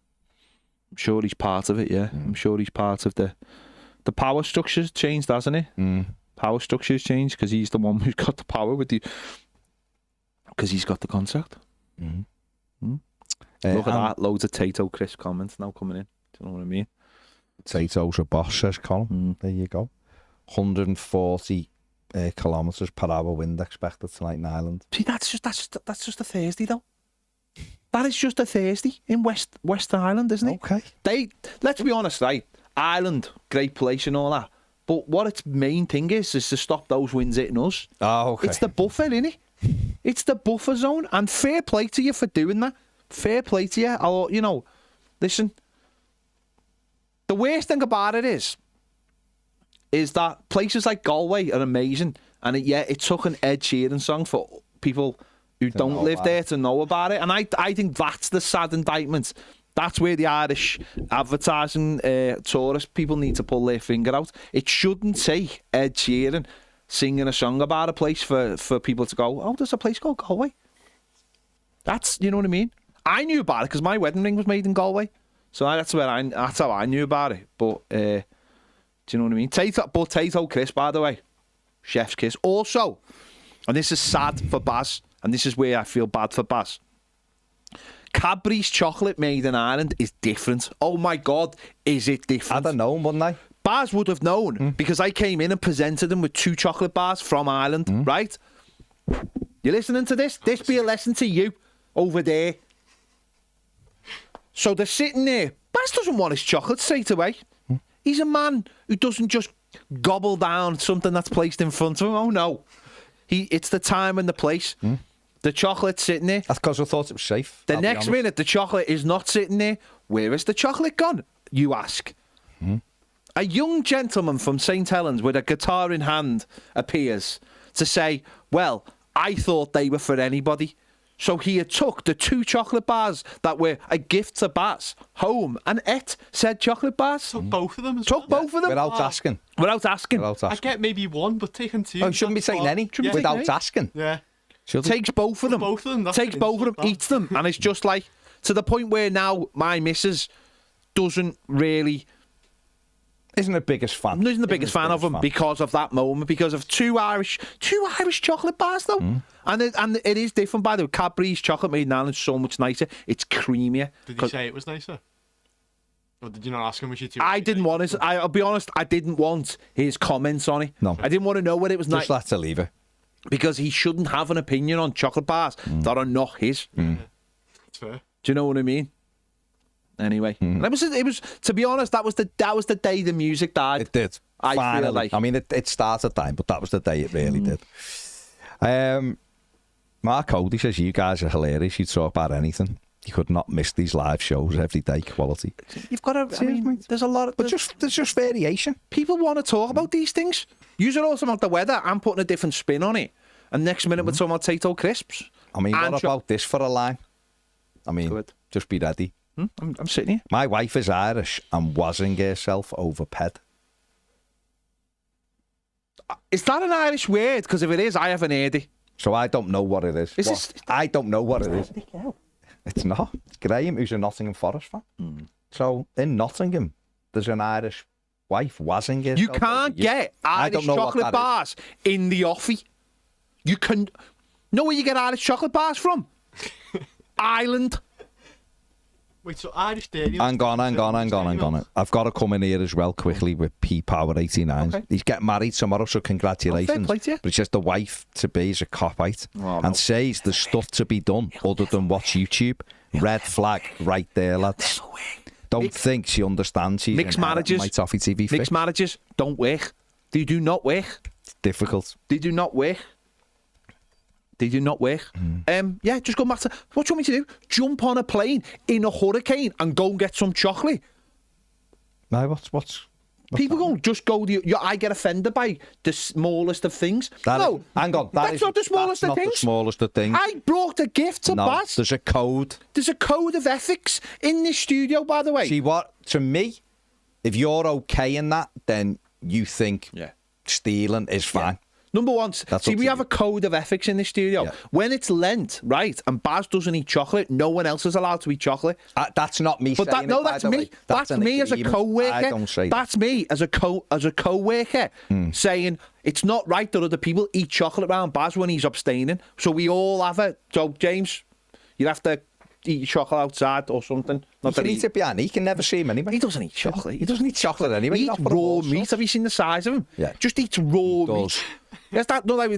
I'm sure he's part of it, yeah. I'm sure he's part of the power structure's changed, hasn't it? Power structure's changed because he's the one who's got the power because he's got the contract. Look at that, loads of Tato Crisp comments now coming in. Do you know what I mean? Tato's a boss, says Colin. There you go. 140 kilometres per hour wind expected tonight in Ireland. See, that's just a Thursday though. That is just a Thursday in West Ireland, isn't it? Okay. Let's be honest, right? Ireland, great place and all that. But what its main thing is to stop those winds hitting us. Oh, okay. It's the buffer, innit? It's the buffer zone. And fair play to you for doing that. Fair play to you. Listen. The worst thing about it is that places like Galway are amazing, and it took an Ed Sheeran song for people who don't live there to know about it, and I think that's the sad indictment. That's where the Irish advertising tourist people need to pull their finger out. It shouldn't take Ed Sheeran singing a song about a place for people to go, oh, there's a place called Galway. That's, you know what I mean? I knew about it because my wedding ring was made in Galway. So that's how I knew about it. But do you know what I mean? Tato Crisp, by the way, chef's kiss. Also, and this is sad for Baz, and this is where I feel bad for Baz. Cadbury's chocolate made in Ireland is different. Oh my God, is it different? I'd have known, wouldn't I? Baz would have known because I came in and presented them with 2 chocolate bars from Ireland, right? You listening to this? This be a lesson to you over there. So they're sitting there. Baz doesn't want his chocolate straight away. He's a man who doesn't just gobble down something that's placed in front of him. Oh no. It's the time and the place. The chocolate's sitting there. That's because I thought it was safe. The next minute, the chocolate is not sitting there. Where is the chocolate gone? You ask. A young gentleman from St. Helens with a guitar in hand appears to say, well, I thought they were for anybody. So he had took the 2 chocolate bars that were a gift to Baz home and ate said chocolate bars. Took both of them as Took both of them. Without asking. Without asking. I get maybe 1, but taking 2. Oh, you shouldn't be taking any without asking. Yeah. Takes both of them. Both of them. Takes both of them, eats them. And it's just like, to the point where now my missus doesn't really... Isn't the biggest fan. Isn't the biggest fan of them because of that moment, because of two Irish chocolate bars though, and it is different. By the way, Cadbury's chocolate made in Ireland is so much nicer. It's creamier. Did he say it was nicer? Or did you not ask him? Was you too? I didn't want it. I'll be honest. I didn't want his comments on it. No, I didn't want to know what it was nice. Just like. let to leave it because he shouldn't have an opinion on chocolate bars that are not his. That's fair. Do you know what I mean? Anyway, and it was to be honest, that was the day the music died. It did. I feel like. I mean, it started time, but that was the day it really did. Mark Cody says, you guys are hilarious. You talk about anything. You could not miss these live shows every day. Quality. You've got to. I mean, there's a lot of. But there's just variation. People want to talk about these things. Usually, also about the weather. I'm putting a different spin on it. And next minute, we're talking about Tato Crisps. I mean, what about this for a line? I mean, just be ready. I'm sitting here. My wife is Irish and wasn't herself over ped. Is that an Irish word? Because if it is, I haven't heard it. So I don't know what it is. I don't know what it is. It's not. It's Graham, who's a Nottingham Forest fan. So in Nottingham, there's an Irish wife wazzing it. You can't get Irish chocolate bars in the offie. You can. Know where you get Irish chocolate bars from? Ireland. Wait, so Irish Dairy... Hang on. I've got to come in here as well quickly with P-Power 89. Okay. He's getting married tomorrow, so congratulations. Fair play to you. But it's just the wife to be is a cop-out and says there's stuff to be done other than watch YouTube. Red flag right there, lads. Don't think she understands. She's Mixed marriages. My Toffee TV Mixed marriages don't work. They do not work. It's difficult. They do not work. They do not work. Yeah, just go back to... What do you want me to do? Jump on a plane in a hurricane and go and get some chocolate? No, what's People go, just go... I get offended by the smallest of things. No, hang on. That's not the smallest of things. The smallest of things. I brought a gift to Baz. There's a code. There's a code of ethics in this studio, by the way. See what? To me, if you're okay in that, then you think stealing is fine. Number one, see, we have a code of ethics in this studio. Yeah. When it's Lent, right, and Baz doesn't eat chocolate, no one else is allowed to eat chocolate. That's not me saying it, that's me. That's me as a co-worker. I don't say that. That's me as a co-worker saying it's not right that other people eat chocolate around Baz when he's abstaining. So we all have it. So, James, you have to eat your chocolate outside or something. Not that he eat it behind. He can never see him anyway. He doesn't eat chocolate. He doesn't eat chocolate anyway. He eats raw meat. Have you seen the size of him? Yeah. Just eats raw meat. Yes,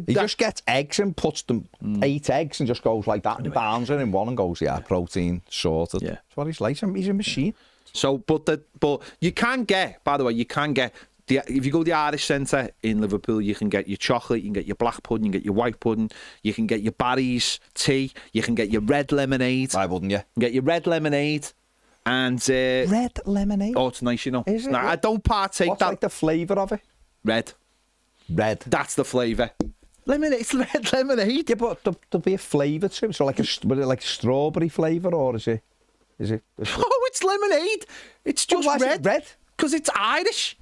he just gets eggs and puts them 8 eggs and just goes like that and downs it in one and goes, protein sorted. Yeah. That's what he's like. He's a machine. So, but you can get, by the way, if you go to the Irish Centre in Liverpool, you can get your chocolate, you can get your black pudding, you can get your white pudding, you can get your Barry's tea, you can get your red lemonade. Why wouldn't you? You can get your red lemonade. And red lemonade? Oh, it's nice, you know. Is it? Nah, I don't partake. What's like the flavour of it? Red. That's the flavour. Lemonade. It's red lemonade. Yeah, but there'll be a flavour to it. So like a strawberry flavour, or is it? Oh, it's lemonade. It's just red. Because it's Irish.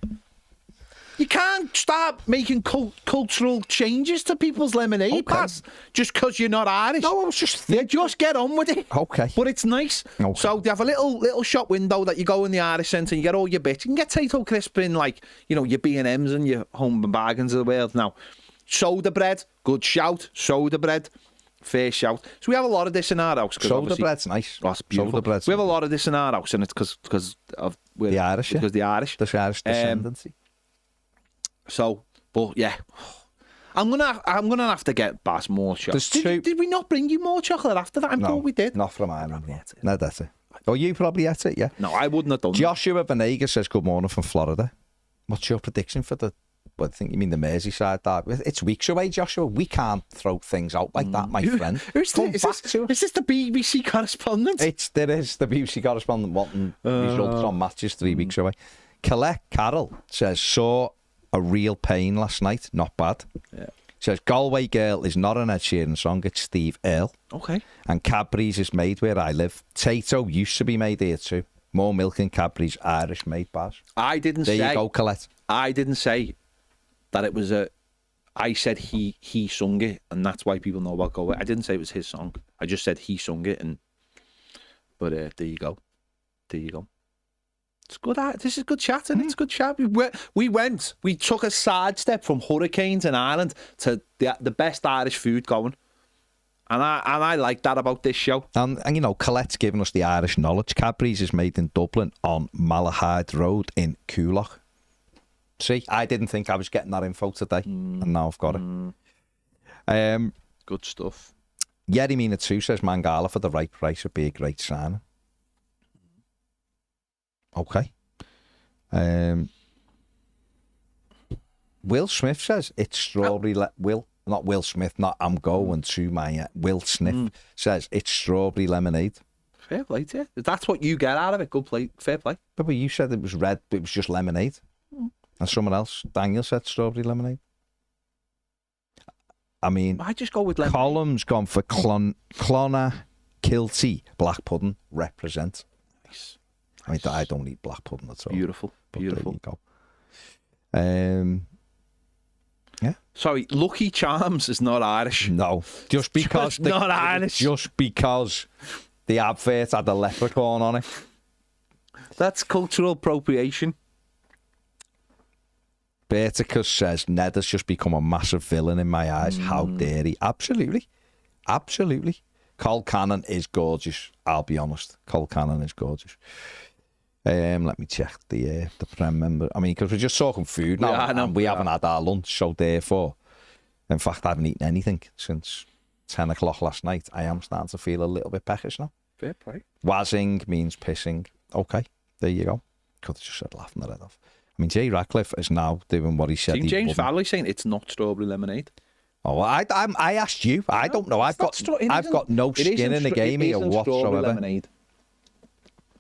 You can't start making cultural changes to people's lemonade pass just because you're not Irish. No, I was just thinking. Just get on with it. Okay. But it's nice. Okay. So they have a little shop window that you go in the Irish Centre and you get all your bits. You can get Tato Crisp in your B&M's and your Home and Bargains of the world now. Soda bread, good shout. Soda bread, fair shout. So we have a lot of this in our house. Soda bread's nice. Oh, it's beautiful. We have a lot of this in our house and it's because of the Irish. Because the Irish. The Irish descendancy. So, but yeah, I'm gonna have to get Baz more chocolate. Did we not bring you more chocolate after that? I'm sure we did. Not from Ireland. No, that's it. Oh, you probably ate it, yeah. No, I wouldn't have done. Joshua Venegas says good morning from Florida. What's your prediction for the? I think you mean the Merseyside derby. It's weeks away, Joshua. We can't throw things out like that, my friend. Is this the BBC correspondent? There is the BBC correspondent wanting results on matches 3 weeks away. Colette Carroll says saw a real pain last night. Not bad. Yeah. Says Galway Girl is not an Ed Sheeran song. It's Steve Earle. Okay. And Cadbury's is made where I live. Tato used to be made here too. More milk in Cadbury's. Irish made bars. I didn't say. There you go, Colette. I didn't say that it was a. I said he sung it, and that's why people know about Galway. I didn't say it was his song. I just said he sung it, but there you go. There you go. It's good. This is good chat, and it's good chat. We took a sidestep from hurricanes in Ireland to the best Irish food going, and I like that about this show. And Colette's giving us the Irish knowledge. Cadbury's is made in Dublin on Malahide Road in Coolock. See, I didn't think I was getting that info today, and now I've got it. Good stuff. Yerimina 2 says Mangala for the right price would be a great sign. Okay. Will Smith says it's strawberry. Not Will Smith. Not I'm going to my. Will Smith says it's strawberry lemonade. Fair play to you. That's what you get out of it. Good play. Fair play. But you said it was red. But it was just lemonade. And someone else, Daniel, said strawberry lemonade. I mean, I just go with lemonade. Column's gone for Clonner Kilty black pudding. Represent. Nice. I mean, I don't eat black pudding at all. Beautiful. Beautiful. There you go. Yeah. Sorry, Lucky Charms is not Irish. No. Just because... not Irish. Just because The advert had a leprechaun on it. That's cultural appropriation. Berticus says, Ned has just become a massive villain in my eyes. How dare he? Absolutely. Absolutely. Cole Cannon is gorgeous. I'll be honest. Cole Cannon is gorgeous. Let me check the Prem member. I mean, because we're just talking food now, and we haven't had our lunch, so therefore, in fact, I haven't eaten anything since 10 o'clock last night. I am starting to feel a little bit peckish now. Fair play. Wazzing means pissing. Okay, there you go. Could have just said laughing their head off. I mean, Jay Ratcliffe is now doing what he said. James wouldn't. Valley saying it's not strawberry lemonade. Oh, I asked you. I don't know. I've got no skin in the game here whatsoever. Lemonade.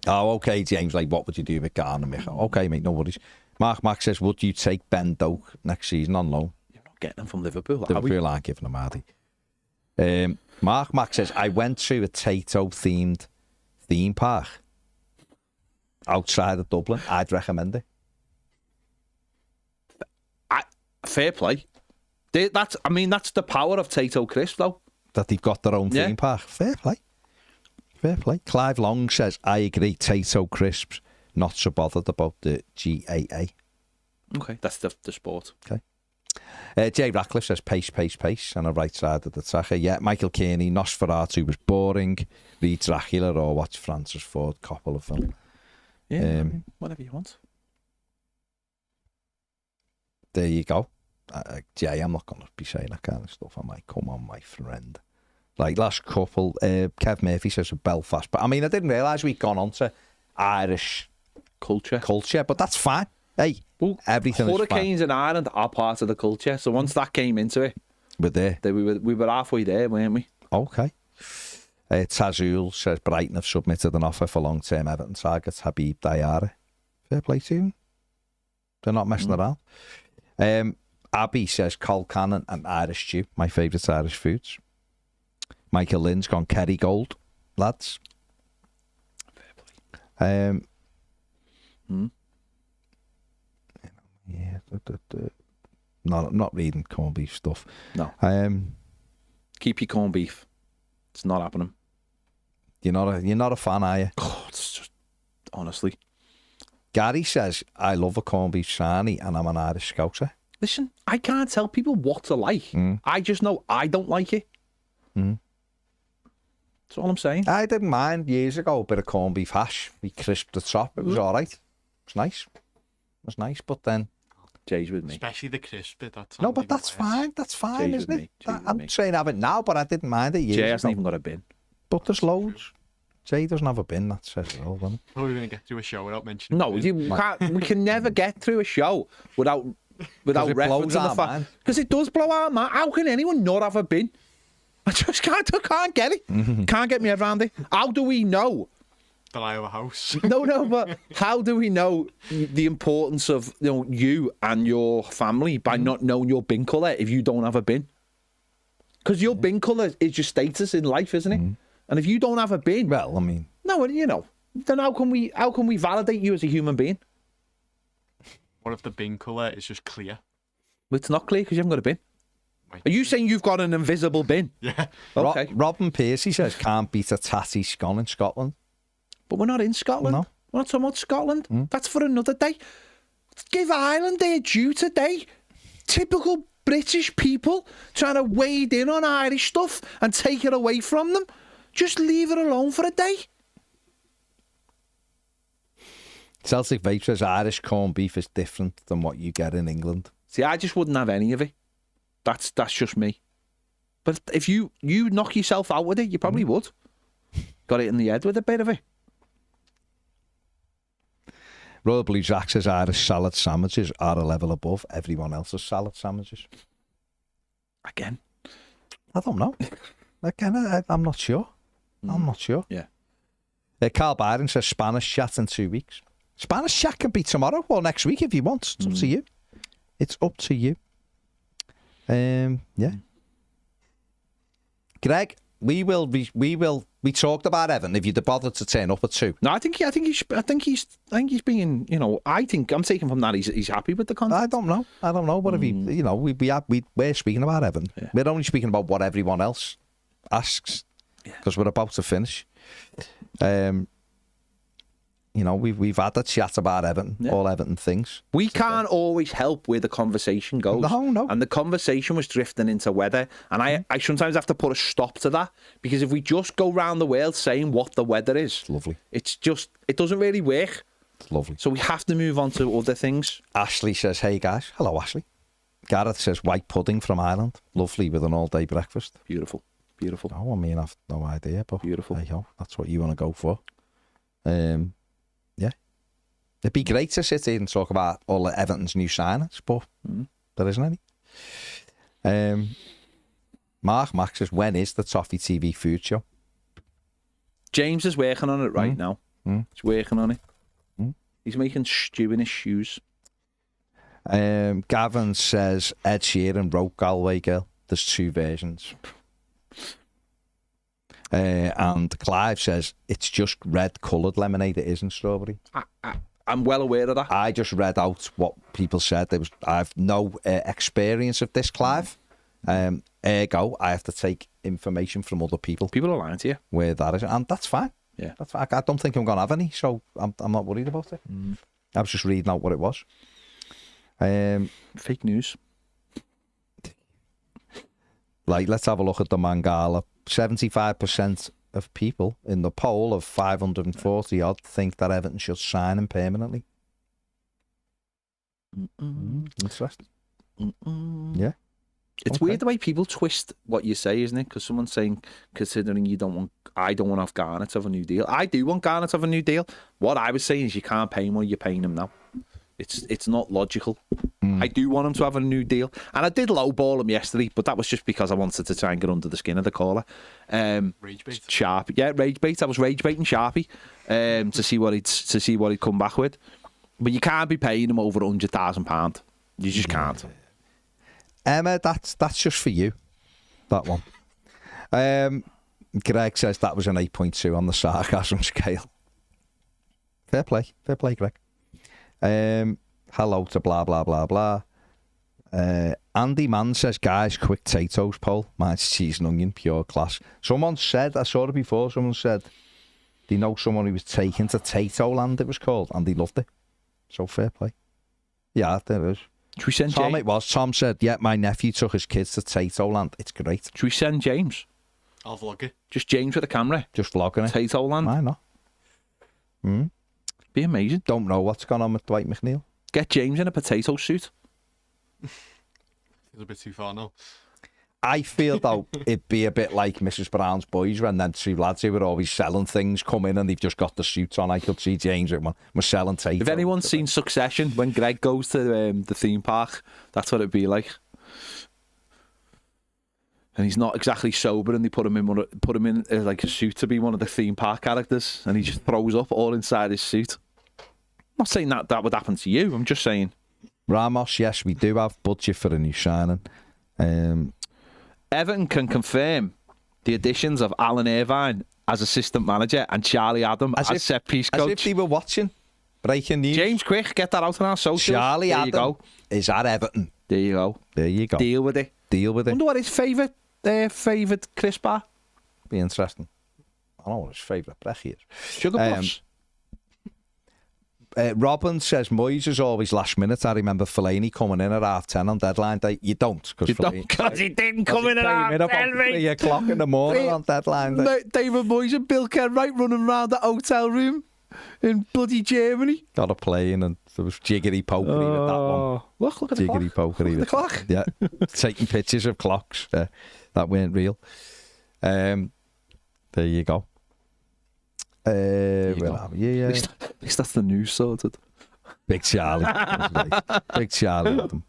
Oh, okay, James. Like, what would you do with Garner? Okay, mate, no worries. Mark says, would you take Ben Doak next season on loan? You're not getting him from Liverpool. Liverpool aren't giving him Hardy. Mark says, I went to a Tato-themed theme park outside of Dublin. I'd recommend it. Fair play. That's the power of Tato Crisp, though. That they've got their own theme park. Fair play. Fair play. Clive Long says, I agree, Tato Crisps, not so bothered about the GAA. Okay, that's the sport. Okay. Jay Ratcliffe says, pace, on the right side of the tracker. Yeah, Michael Kearney, Nosferatu was boring. Read Dracula or watch Francis Ford Coppola film. Yeah, whatever you want. There you go. Jay, I'm not going to be saying that kind of stuff. I might come on, my friend. Like last couple, Kev Murphy says Belfast. But I mean, I didn't realise we'd gone on to Irish culture, but that's fine. Hey, well, everything Hurricanes is in Ireland are part of the culture. So once that came into it, we're there. We were halfway there, weren't we? Okay. Tazul says Brighton have submitted an offer for long-term Everton target Habib Diarra. Fair play to him. They're not messing around. Abby says Col Cannon and Irish stew, my favourite Irish foods. Michael Lynn's gone Kerrygold, lads. Fair play. Yeah, not reading corned beef stuff. No. Keep your corned beef. It's not happening. You're not a fan, are you? Oh, it's just honestly. Gary says I love a corned beef sarnie and I'm an Irish Scouser. Listen, I can't tell people what to like. I just know I don't like it. That's all I'm saying. I didn't mind years ago a bit of corned beef hash. We crisped the top. It was all right. It was nice. It was nice, but then Jay's with me. Especially the crisp bit. No, but that's fine. That's fine, Jay's isn't it? I'm saying have it now, but I didn't mind it years ago. Jay hasn't even got a bin. But there's loads. Jay doesn't have a bin. That says it all, doesn't it? How are we going to get through a show without mentioning? No, we can never get through a show without referencing the fact, because it does blow our mind. How can anyone not have a bin? I just can't get it. Can't get me head around it. How do we know? The lie of a house. No, but how do we know the importance of you and your family by not knowing your bin colour if you don't have a bin? Because your bin colour is your status in life, isn't it? And if you don't have a bin, well, I mean, no, then how can we validate you as a human being? What if the bin colour is just clear? Well, it's not clear because you haven't got a bin. Are you saying you've got an invisible bin? Yeah. Okay. Robin Piercy says can't beat a tatty scone in Scotland. But we're not in Scotland. No. We're not talking about Scotland. That's for another day. Give Ireland their due today. Typical British people trying to wade in on Irish stuff and take it away from them. Just leave it alone for a day. Celtic Vape says Irish corned beef is different than what you get in England. See, I just wouldn't have any of it. That's just me. But if you knock yourself out with it, you probably would. Got it in the head with a bit of it. Royal Blue Jack says Irish salad sandwiches are a level above everyone else's salad sandwiches. Again? I don't know. Again, I'm not sure. I'm not sure. Yeah. Carl Byron says Spanish chat in 2 weeks. Spanish chat can be tomorrow or next week if you want. It's up to you. It's up to you. Yeah. Greg, we talked about Evan. If you'd bothered to turn up at 2. No, I think he's being, I'm taking from that he's happy with the content. I don't know. But if we're speaking about Evan. Yeah. We're only speaking about what everyone else asks because we're about to finish. You know, we've had a chat about Everton, all Everton things. We can't always help where the conversation goes. No. And the conversation was drifting into weather. And I sometimes have to put a stop to that, because if we just go round the world saying what the weather is, It's lovely. it doesn't really work. It's lovely. So we have to move on to other things. Ashley says, hey guys. Hello, Ashley. Gareth says, white pudding from Ireland. Lovely with an all-day breakfast. Beautiful. Beautiful. Oh, I mean, I've no idea, but Beautiful. hey ho, that's what you want to go for. Yeah. It'd be great to sit here and talk about all of Everton's new signings, but there isn't any. Mark Max says, when is the Toffee TV food show? James is working on it right now. He's working on it. He's making stew in his shoes. Gavin says, Ed Sheeran wrote Galway Girl. There's 2 versions. And Clive says, it's just red coloured lemonade, it isn't strawberry. I'm well aware of that. I just read out what people said. I've no experience of this, Clive. Ergo, I have to take information from other people. People are lying to you. Where that is, and that's fine. Yeah, that's fine. I don't think I'm going to have any, so I'm not worried about it. I was just reading out what it was. Fake news. Like, let's have a look at the Mangala. 75% of people in the poll of 540 odd think that Everton should sign him permanently. Interesting. Yeah. It's weird the way people twist what you say, isn't it? Because someone's saying, considering I don't want to have Garnett to have a new deal. I do want Garnett to have a new deal. What I was saying is you can't pay him what you're paying him now. It's not logical. I do want him to have a new deal. And I did lowball him yesterday, but that was just because I wanted to try and get under the skin of the caller. Rage bait. Sharpie. Yeah, rage bait. I was rage baiting Sharpie to see what he'd come back with. But you can't be paying him over £100,000. You just can't. Emma, that's just for you. That one. Greg says that was an 8.2 on the sarcasm scale. Fair play, Greg. Hello to blah blah blah blah. Andy Mann says, guys, quick Tato's poll. Mine's cheese and onion, pure class. Someone said, I saw it before, someone said they know someone who was taken to Tato Land, it was called, and they loved it. So fair play. Yeah, there is. Should we send Tom, James? it was. Tom said, yeah, my nephew took his kids to Tato Land. It's great. Should we send James? I'll vlog it. Just James with a camera? Just vlogging it. Tato Land? Why not? Be amazing. Don't know what's going on with Dwight McNeil. Get James in a potato suit. It's a bit too far now. I feel, though, it'd be a bit like Mrs. Brown's Boys when then 2 lads who were always selling things come in and they've just got the suits on. I could see James with one. We're selling Tato. If anyone's seen Succession, when Greg goes to the theme park, that's what it'd be like. And he's not exactly sober, and they put him in like a suit to be one of the theme park characters, and he just throws up all inside his suit. I'm not saying that would happen to you. I'm just saying. Ramos, yes, we do have budget for a new signing. Everton can confirm the additions of Alan Irvine as assistant manager and Charlie Adam as set piece coach. As if they were watching. Breaking news. James, quick, get that out on our socials. Charlie there Adam you go. is at Everton. There you go. There you go. Deal with it. Deal with I it. wonder what his favourite crisp are. Be interesting. I don't know what his favourite brekkie is. Sugar puffs. Robin says Moyes is always last minute. I remember Fellaini coming in at 10:30 on deadline day. You don't, Because he didn't come in at 10, mate. 3 o'clock in the morning on deadline day. David Moyes and Bill Kenwright running around the hotel room in bloody Germany. Got a plane and there was jiggery pokery with that one. Look at the Jiggery clock. pokery. Look at the clock. Yeah, taking pictures of clocks that weren't real. There you go. Yeah. At least that's the news sorted. Big Charlie. Big Charlie. Adam.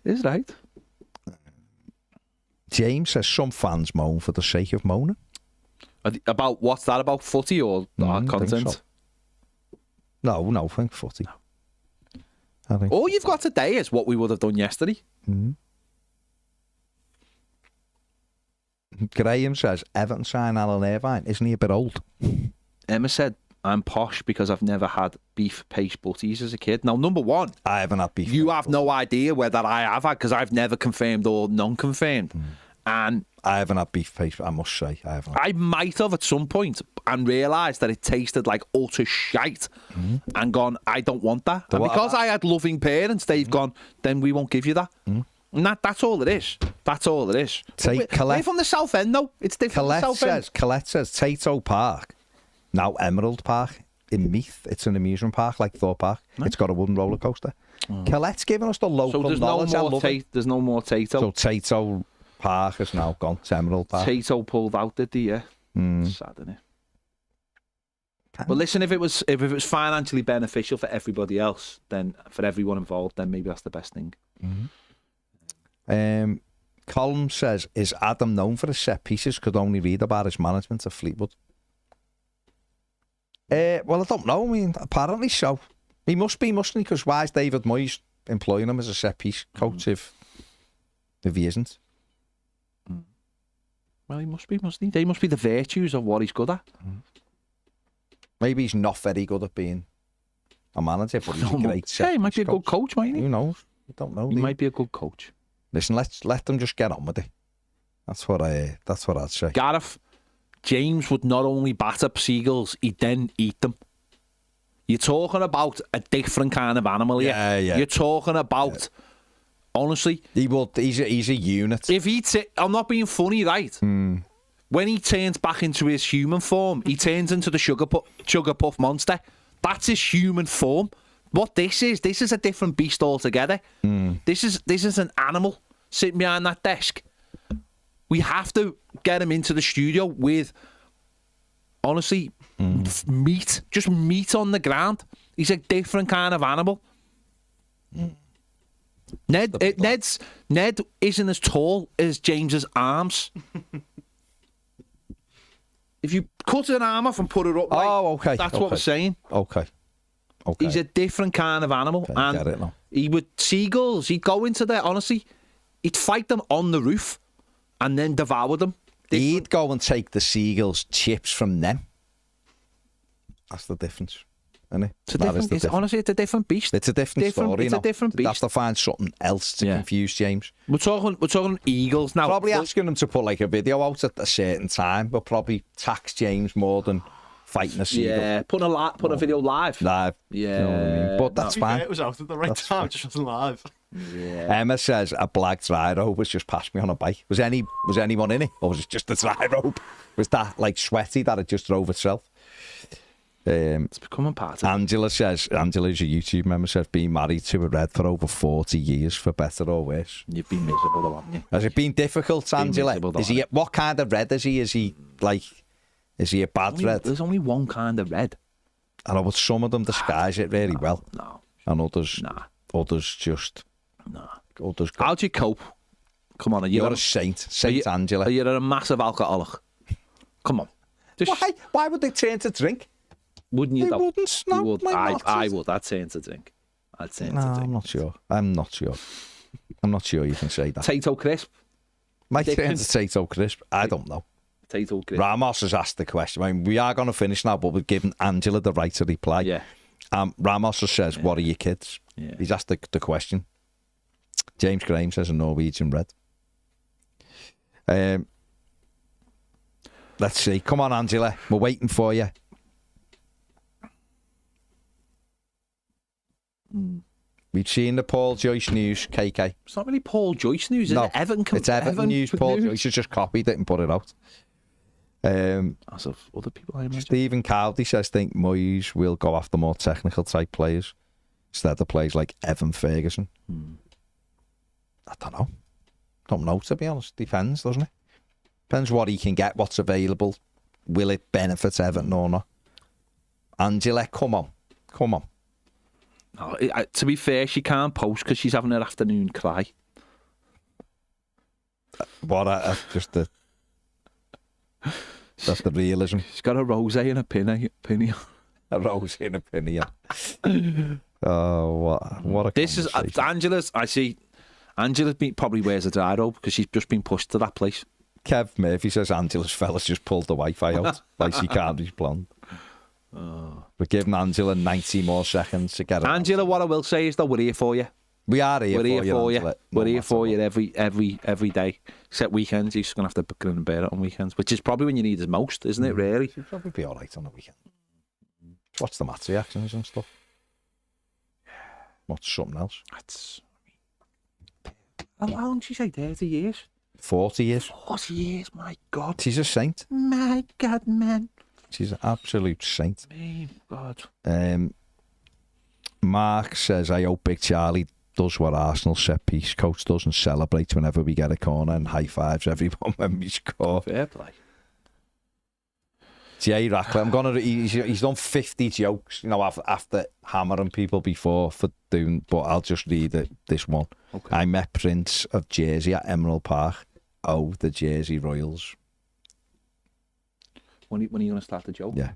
Is right. James says some fans moan for the sake of moaning. About what's that about? Footy or our content? So. No, I think footy. I think All you've got today is what we would have done yesterday. Graham says Everton sign Alan Irvine. Isn't he a bit old? Emma said, I'm posh because I've never had beef paste butties as a kid. Now, number one, I haven't had beef. You have no idea whether I have had because I've never confirmed or non-confirmed. And I haven't had beef pastry, I must say. I might have at some point and realised that it tasted like utter shite and gone, I don't want that. And because I had loving parents, they've gone, then we won't give you that. And that's all it is. That's all it is. We're from the South End, though. It's different. Colette says Tato Park, now Emerald Park, in Meath. It's an amusement park like Thorpe Park. It's got a wooden roller coaster. Colette's giving us the local knowledge. There's no more Tato. So Tato Park has now gone to Emerald Park. Tato pulled out, did he? Yeah. Sad, isn't it? But listen, if it was financially beneficial for everybody else, then for everyone involved, then maybe that's the best thing. Colin says, is Adam known for his set pieces? Could only read about his management of Fleetwood. Well, I don't know. I mean, apparently so. He must be, mustn't he? Because why is David Moyes employing him as a set piece coach if he isn't? Well, he must be, mustn't he? They must be the virtues of what he's good at. Maybe he's not very good at being a manager, but he's a great set. Yeah, he might be a good coach, mightn't he? Who knows? I don't know. He might be a good coach. Listen, let them just get on with it. That's what I'd say. Gareth, James would not only batter seagulls, he'd then eat them. You're talking about a different kind of animal here. Yeah. You're talking about, honestly... He's a unit. If I'm not being funny, right? When he turns back into his human form, he turns into the sugar puff monster. That's his human form. What this is a different beast altogether. This is an animal sitting behind that desk. We have to get him into the studio with, honestly, meat. Just meat on the ground. He's a different kind of animal. Ned isn't as tall as James's arms. If you cut an arm off and put it up, okay. That's what we're saying. Okay. He's a different kind of animal. Okay, and get it now. he would seagulls. He'd go into there. Honestly, he'd fight them on the roof and then devour them. He'd go and take the seagulls' chips from them. That's the difference, isn't it? Honestly, it's a different beast. It's a different story. It's a different beast. They have to find something else to confuse James. We're talking eagles now. Probably asking them to put like a video out at a certain time, but probably tax James more than fighting a seagull. Yeah, put a video live. Yeah, you know what I mean? But that's fine. It was out at the right time. It just wasn't live. Yeah. Emma says a black dry rope was just passed me on a bike. Was anyone in it, or was it just a dry rope? Was that like sweaty that it just drove itself? It's becoming part of Angela's a YouTube member, says being married to a red for over 40 years, for better or worse. You've been miserable though, haven't you? Has it been difficult, Angela? What kind of red is he? Is he a bad red? There's only one kind of red. I know, but some of them disguise it really well. No. And others, others just... Others go. How do you cope? Come on, you're a saint. Saint Angela. You're a massive alcoholic. Come on. Why would they turn to drink? Wouldn't you? They wouldn't. No, you would. I would. I'd turn to drink. I'd turn to drink. I'm not sure. I'm not sure you can say that. Tato crisp. My turn to Tato crisp. I don't know. Tato crisp. Ramos has asked the question. I mean, we are going to finish now, but we're giving Angela the right to reply. Yeah. Ramos says, "What are your kids?" Yeah. He's asked the question. James Graham says a Norwegian red. Let's see. Come on, Angela. We're waiting for you. We've seen the Paul Joyce news, KK. It's not really Paul Joyce news, is it? It's Everton news. Paul Joyce has just copied it and put it out. As of other people, I imagine. Stephen Cowdy says, think Moyes will go after more technical type players instead of players like Evan Ferguson. I don't know, to be honest. Depends, doesn't it? Depends what he can get, what's available. Will it benefit Everton or not? Angela, come on. Oh, to be fair, she can't post because she's having her afternoon cry. That's the realism. She's got a rosé and a pinny. A rosé and a pinny. Oh, what a This is Angela's. I see. Angela probably wears a dry robe because she's just been pushed to that place. Kev Murphy says Angela's fellas just pulled the Wi-Fi out like she can't respond. We're giving Angela 90 more seconds to get it. Angela, what I will say is that we're here for you. We are here We're here for you. Angela, We're no here matter for what. you every day. Except weekends, you're just going to have to book in and bear it on weekends, which is probably when you need it most, isn't it, really? You'll probably be alright on the weekend. Watch the match reactions and stuff. Watch something else. That's... How long did you say? 30 years? 40 years. 40 years, my God. She's a saint. My God, man. She's an absolute saint. My God. Mark says, I hope Big Charlie does what Arsenal set piece coach does and celebrates whenever we get a corner and high fives everyone when we score. Fair play. Jay Ratcliffe, he's done 50 jokes, you know, after hammering people before for doing, but I'll just read this one. Okay. I met Prince of Jersey at Emerald Park. Oh, the Jersey Royals. When are you going to start the joke? Yeah.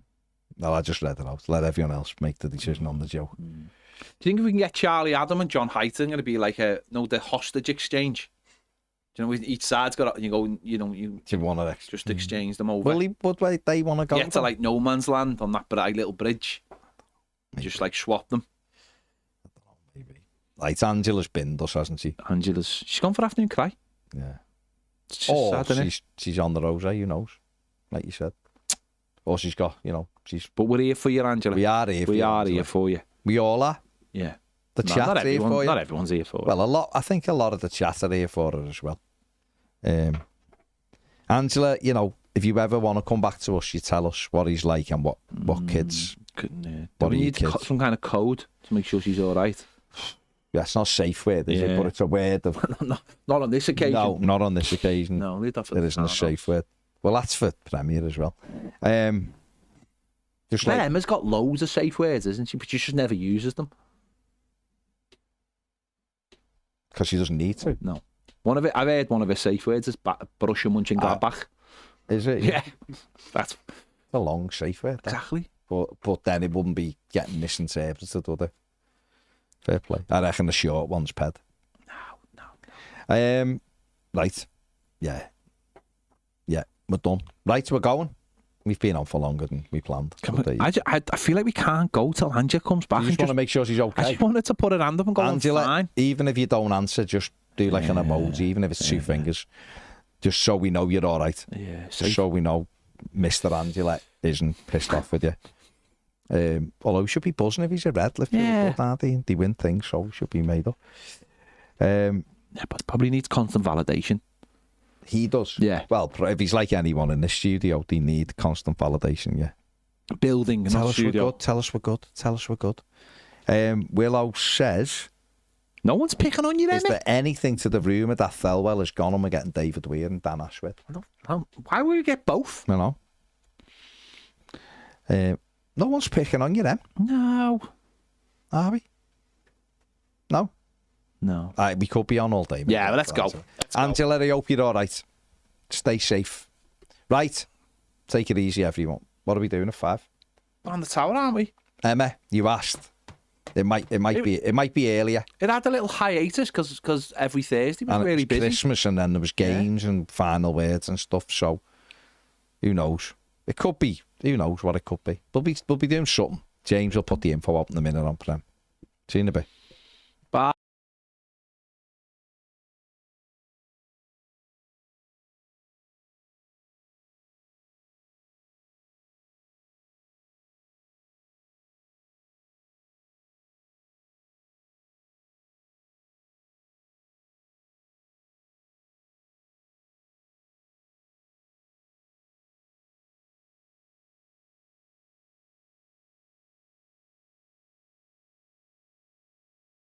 No, I just read it out. Let everyone else make the decision on the joke. Do you think if we can get Charlie Adam and John Heighton, it'll be like the hostage exchange? Do you know, each side's got, you Want to just exchange them over. Well, they want to go. Get to like no man's land on that bright little bridge. Maybe. Just like swap them. Maybe. Like Angela's binned us, hasn't she? She's gone for afternoon cry. Yeah. It's just sad, isn't it? she's on the rosé, who knows? Like you said. Or she's got, she's. But we're here for you, Angela. We are here for you. We are Angela. here for you. We all are. Yeah. The chat's here for you. Not everyone's here for you. Well, I think a lot of the chat are here for her as well. Angela, if you ever want to come back to us, you tell us what he's like and what kids. Do What we are your need kids? some kind of code to make sure she's all right? Yeah, it's not a safe word, is it? But it's a word of. Not on this occasion. No, not on this occasion. No, leave that for It isn't a safe word. Well, that's for Premier as well. Just like Emma's got loads of safe words, isn't she? But she just never uses them. because she doesn't need to. No. I've heard one of her safe words is brush and munching back. Is it? Yeah. That's a long safe word. That. exactly. But then it wouldn't be getting misinterpreted, would it? Fair play. I reckon the short one's ped. No. Right. Yeah, we're done. Right, we're going. We've been on for longer than we planned. I feel like we can't go till Angela comes back. You just want to make sure she's okay. I just wanted to put her hand up and go, Angela, fine. even if you don't answer, just do like an emoji, even if it's two fingers. Just so we know you're all right. Yeah. Just so we know Mr. Angela isn't pissed off with you. Although he should be buzzing if he's a red lift. Yeah. Aren't they? They win things, so he should be made up. Yeah, but probably needs constant validation. He does. Yeah. Well, if he's like anyone in this studio, they need constant validation, yeah. Building, Tell not us studio. we're good. Tell us we're good. Tell us we're good. Willow says, No one's picking on you, is Emmy. there anything to the rumour that Thelwell has gone and we're getting David Weir and Dan Ashworth? Why would we get both? No. No one's picking on you then, No. are we? No? No. We could be on all day. Yeah, well, let's go. Angela, I hope you're all right. Stay safe. Right. Take it easy, everyone. What are we doing at 5? We're on the tower, aren't we? Emma, you asked. It might be earlier. It had a little hiatus because every Thursday was And really it was busy. Christmas, and then there was games and final words and stuff. So who knows? It could be. Who knows what it could be? We'll be doing something. James will put the info up in a minute on Prem. See you in a bit.